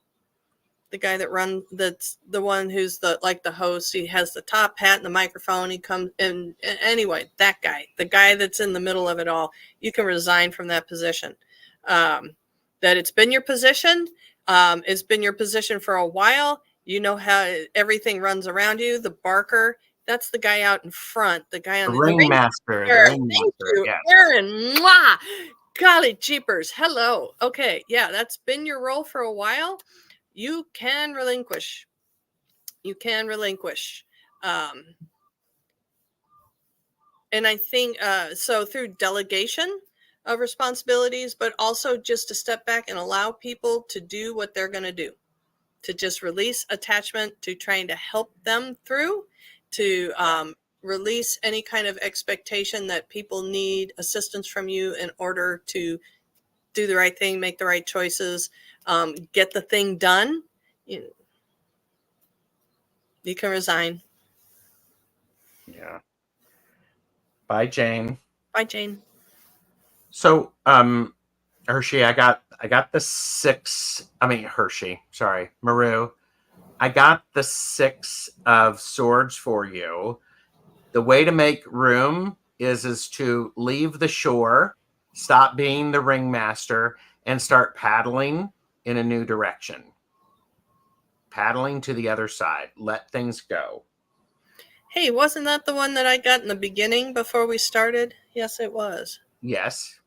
The guy that runs, that's the one who's the like the host. He has the top hat and the microphone. He comes in anyway. That guy, the guy that's in the middle of it all, you can resign from that position. That it's been your position. It's been your position for a while. You know how everything runs around you. The barker, that's the guy out in front. The guy The on the ringmaster. The Thank ringmaster. you, Yes. Aaron. Mwah! Golly jeepers. Hello. Okay. Yeah, that's been your role for a while. You can relinquish. You can relinquish. Um, and I think so through delegation of responsibilities, but also just to step back and allow people to do what they're going to do, to just release attachment, to trying to help them through, to release any kind of expectation that people need assistance from you in order to do the right thing, make the right choices, get the thing done. You can resign. Yeah. Bye, Jane. Bye, Jane. So, Hershey, I got the six. I mean, Hershey. Sorry, Maru. I got the 6 of swords for you. The way to make room is to leave the shore, stop being the ringmaster, and start paddling in a new direction. Paddling to the other side. Let things go. Hey, wasn't that the one that I got in the beginning before we started? Yes, it was. Yes.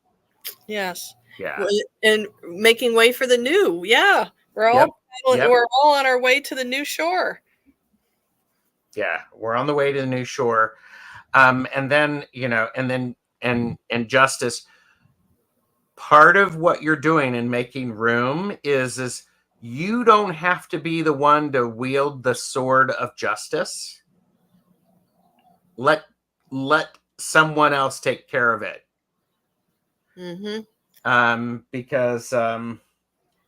Yes. Yeah. And making way for the new. Yeah. We're all Yep. we're all on our way to the new shore. Yeah, we're on the way to the new shore. And then, and justice. Part of what you're doing in making room is you don't have to be the one to wield the sword of justice. Let someone else take care of it. Because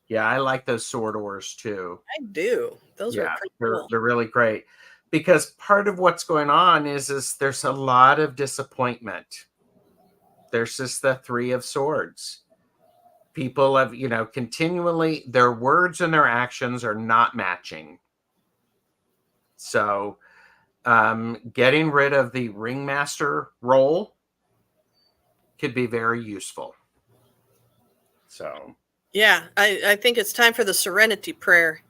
yeah, I like those sword oars too. I do. Those are pretty cool. They're really great. Because part of what's going on is there's a lot of disappointment. There's just the 3 of swords. People have, continually, their words and their actions are not matching. So, getting rid of the ringmaster role could be very useful. So, yeah, I think it's time for the serenity prayer.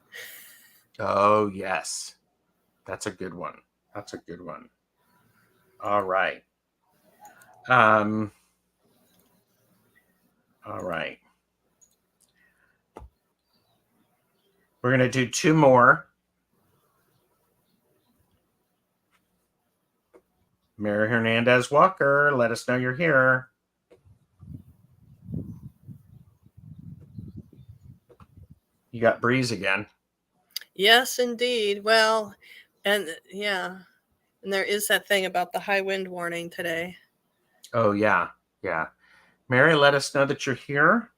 Oh, yes. That's a good one. That's a good one. All right. All right. We're going to do 2 more. Mary Hernandez Walker, let us know you're here. You got Breeze again. Yes, indeed. Well, and yeah, and there is that thing about the high wind warning today. Oh, yeah. Yeah. Mary, let us know that you're here.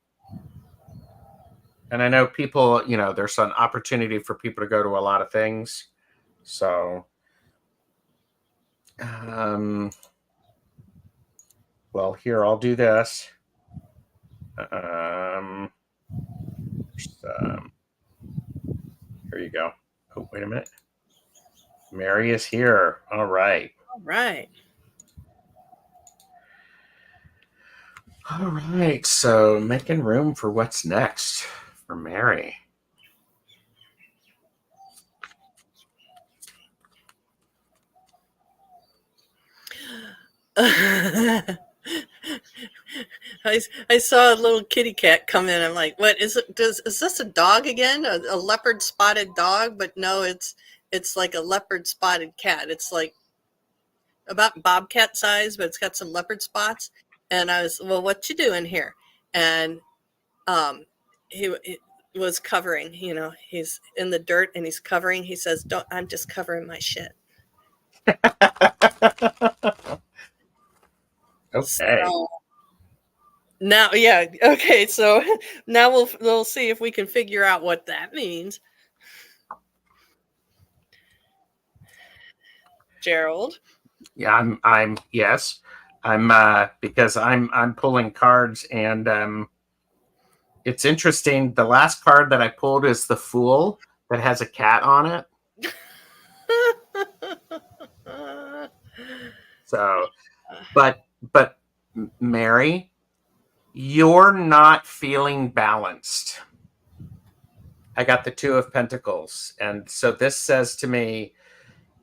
And I know people, there's an opportunity for people to go to a lot of things. So, well, here, I'll do this. Here you go. Oh, wait a minute. Mary is here. All right. All right. All right. So making room for what's next for Mary. I saw a little kitty cat come in. I'm like, what is it? Is this a dog again? A leopard spotted dog? But no, it's like a leopard spotted cat. It's like about bobcat size, but it's got some leopard spots. And I was, well, what you doing here? And he was covering. He's in the dirt and he's covering. He says, "Don't. I'm just covering my shit." Okay. So, now, yeah, okay. So now we'll see if we can figure out what that means. Gerald. Yeah, I'm yes. I'm because I'm pulling cards, and it's interesting. The last card that I pulled is the Fool that has a cat on it. So, but Mary, you're not feeling balanced. I got the Two of Pentacles, and so this says to me,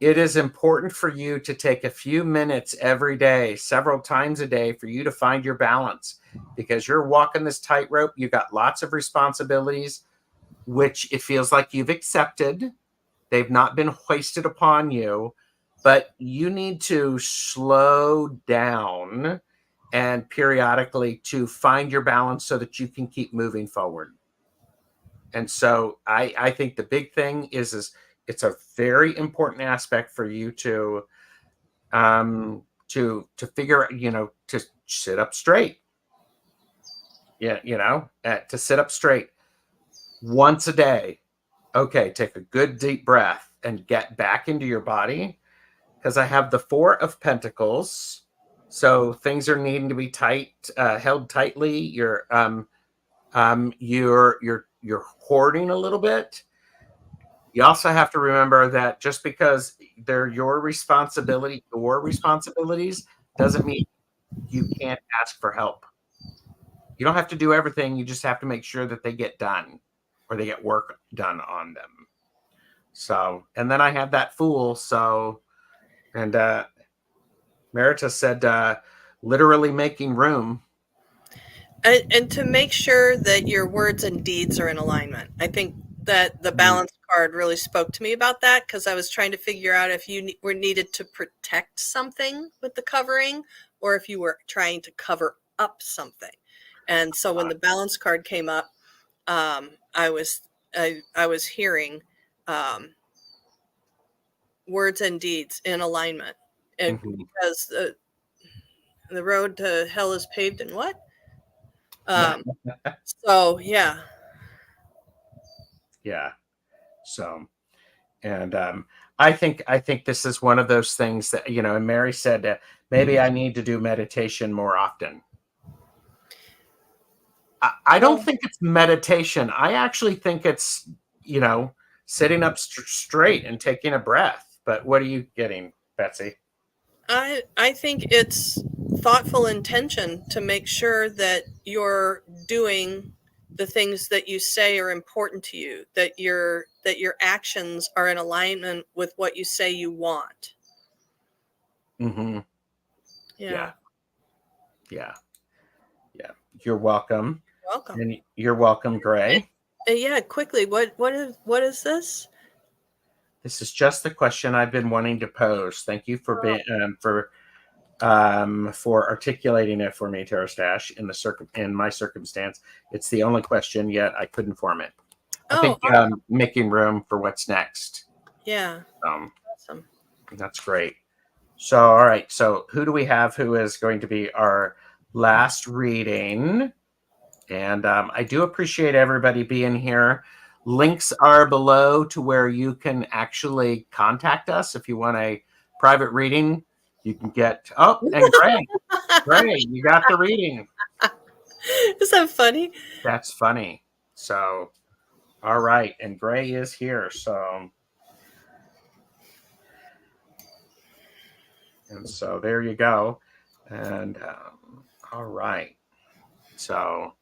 it is important for you to take a few minutes every day, several times a day, for you to find your balance, because you're walking this tightrope. You got lots of responsibilities, which it feels like you've accepted. They've not been hoisted upon you, but you need to slow down and periodically to find your balance so that you can keep moving forward. And so I think the big thing is it's a very important aspect for you to figure, to sit up straight. Yeah, to sit up straight once a day. Okay, take a good deep breath and get back into your body, because I have the Four of Pentacles. So things are needing to be held tightly. You're hoarding a little bit. You also have to remember that just because they're your responsibilities doesn't mean you can't ask for help. You don't have to do everything. You just have to make sure that they get done, or they get work done on them. So, and then I have that Fool. So, and Merita said, literally making room. And to make sure that your words and deeds are in alignment. I think that the balance card really spoke to me about that, because I was trying to figure out if you were needed to protect something with the covering, or if you were trying to cover up something. And so when the balance card came up, I was hearing words and deeds in alignment, and because the road to hell is paved in what? So yeah. So, and I think this is one of those things that, and Mary said, maybe I need to do meditation more often. I don't think it's meditation. I actually think it's, sitting up straight and taking a breath. But what are you getting, Betsy? I think it's thoughtful intention to make sure that you're doing the things that you say are important to you, that your actions are in alignment with what you say you want. Mm-hmm. Yeah. You're welcome. Welcome. And you're welcome, Gray. Yeah, quickly, what is this? This is just the question I've been wanting to pose. Thank you for being for articulating it for me, Tara Stash. In my circumstance, it's the only question yet I couldn't form it. I think making room for what's next. Yeah. Awesome. That's great. So, all right. So, who do we have who is going to be our last reading? And I do appreciate everybody being here. Links are below to where you can actually contact us if you want a private reading. You can get, oh, and Gray, you got the reading. Is that funny? That's funny. So, all right. And Gray is here. So, and so there you go. And all right. So,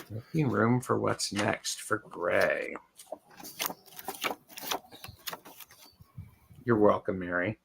making room for what's next for Gray. You're welcome, Mary.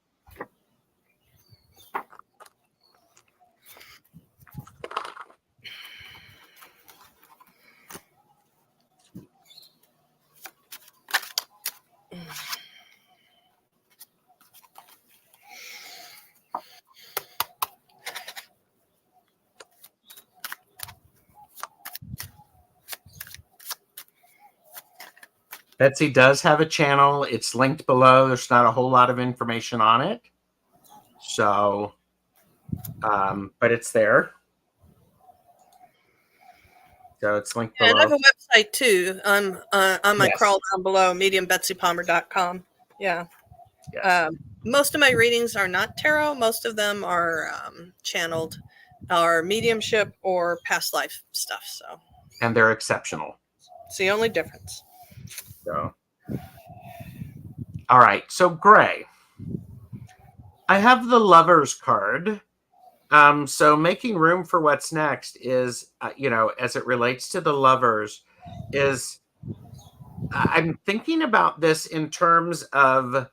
Betsy does have a channel. It's linked below. There's not a whole lot of information on it. So, but it's there. So it's linked below. And I have a website too. On my crawl down below, mediumbetsypalmer.com. Yeah. Yes. Most of my readings are not tarot. Most of them are channeled, or mediumship, or past life stuff. So. And they're exceptional. It's the only difference. So. All right. So Gray, I have the Lovers card. So making room for what's next is, as it relates to the Lovers, is I'm thinking about this in terms of,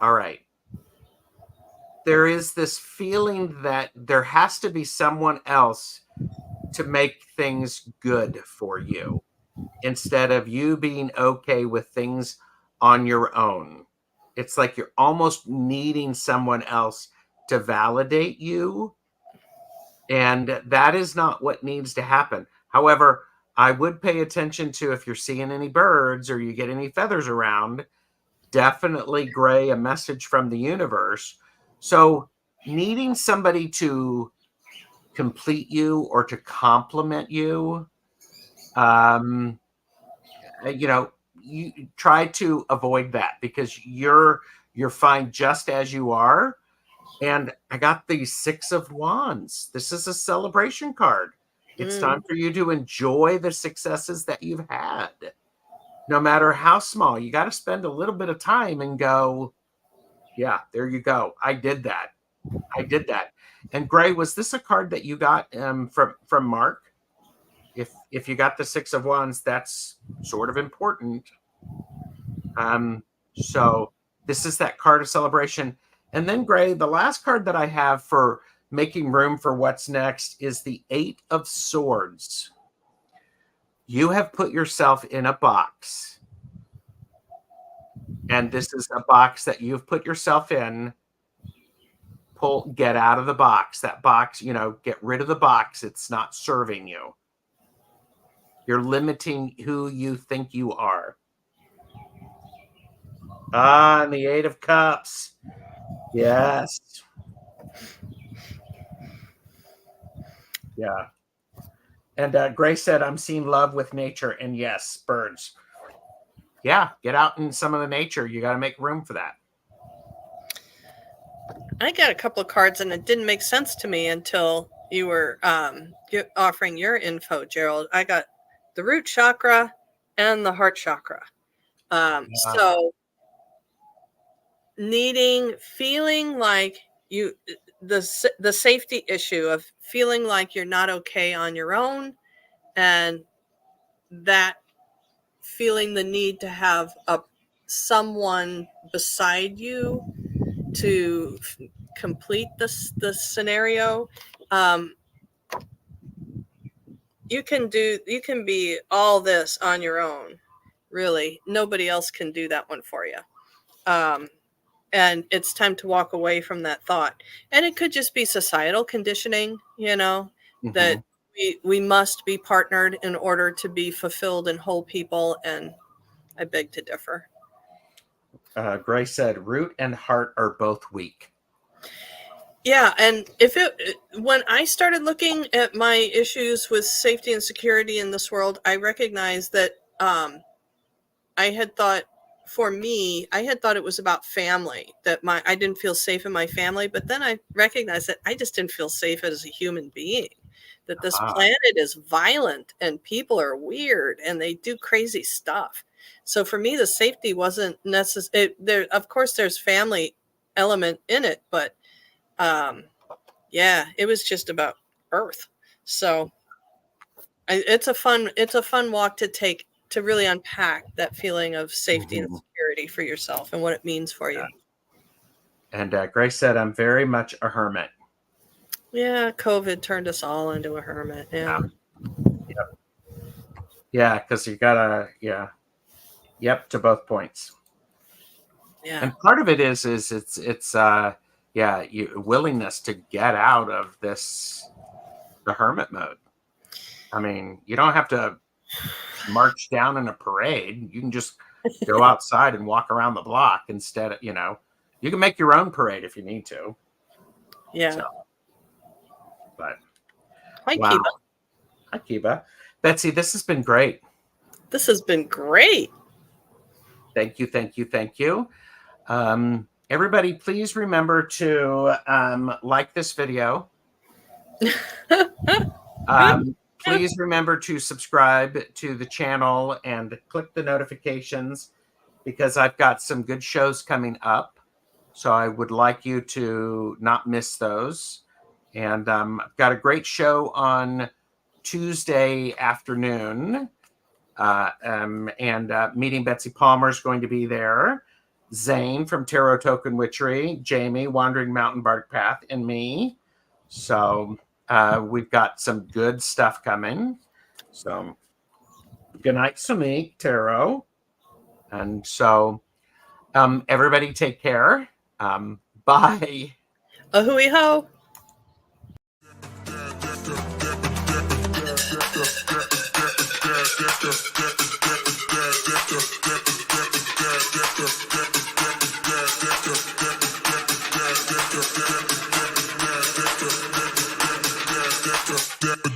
all right, there is this feeling that there has to be someone else to make things good for you instead of you being okay with things on your own. It's like you're almost needing someone else to validate you. And that is not what needs to happen. However, I would pay attention to if you're seeing any birds or you get any feathers around, definitely, Gray, a message from the universe. So needing somebody to complete you or to compliment you, you try to avoid that because you're fine just as you are. And I got the Six of Wands. This is a celebration card. It's time for you to enjoy the successes that you've had, no matter how small. You got to spend a little bit of time and go, yeah, there you go. I did that. And Gray, was this a card that you got from Mark? If you got the Six of Wands, that's sort of important. So this is that card of celebration. And then, Gray, the last card that I have for making room for what's next is the Eight of Swords. You have put yourself in a box. And this is a box that you've put yourself in. Get out of the box. That box, get rid of the box. It's not serving you. You're limiting who you think you are. And the Eight of Cups. Yes. Yeah. And Gray said, I'm seeing love with nature. And yes, birds. Yeah, get out in some of the nature. You got to make room for that. I got a couple of cards, and it didn't make sense to me until you were offering your info, Gerald. I got the root chakra and the heart chakra. So feeling like the safety issue of feeling like you're not okay on your own, and that feeling the need to have someone beside you to complete the scenario. You can be all this on your own. Really, nobody else can do that one for you. and it's time to walk away from that thought. And it could just be societal conditioning, that we must be partnered in order to be fulfilled and whole people, and I beg to differ. Grace said root and heart are both weak. Yeah, and when I started looking at my issues with safety and security in this world, I recognized that I had thought, for me, I had thought it was about family, that I didn't feel safe in my family, but then I recognized that I just didn't feel safe as a human being, that this planet is violent and people are weird and they do crazy stuff. So for me, the safety wasn't necessary. Of course, there's family element in it, but yeah, it was just about Earth. So it's a fun walk to take, to really unpack that feeling of safety and security for yourself and what it means for you. And Grace said, I'm very much a hermit. Yeah, COVID turned us all into a hermit. Yeah. Yeah, because you gotta, yep, to both points. Yeah. And part of it is it's your willingness to get out of the hermit mode. I mean, you don't have to march down in a parade. You can just go outside and walk around the block instead of, you can make your own parade if you need to. Yeah. So, but hi, wow. Kiba. Hi, Kiba. Betsy, this has been great. This has been great. Thank you, thank you, thank you. Everybody, please remember to like this video. Please remember to subscribe to the channel and click the notifications, because I've got some good shows coming up. So I would like you to not miss those. And I've got a great show on Tuesday afternoon. Meeting Betsy Palmer is going to be there. Zane from Tarot Token Witchery, Jamie, Wandering Mountain Bark Path, and me. So we've got some good stuff coming. So good night, Sumik, Tarot. And so everybody take care. Bye. Ahui ho. Yeah.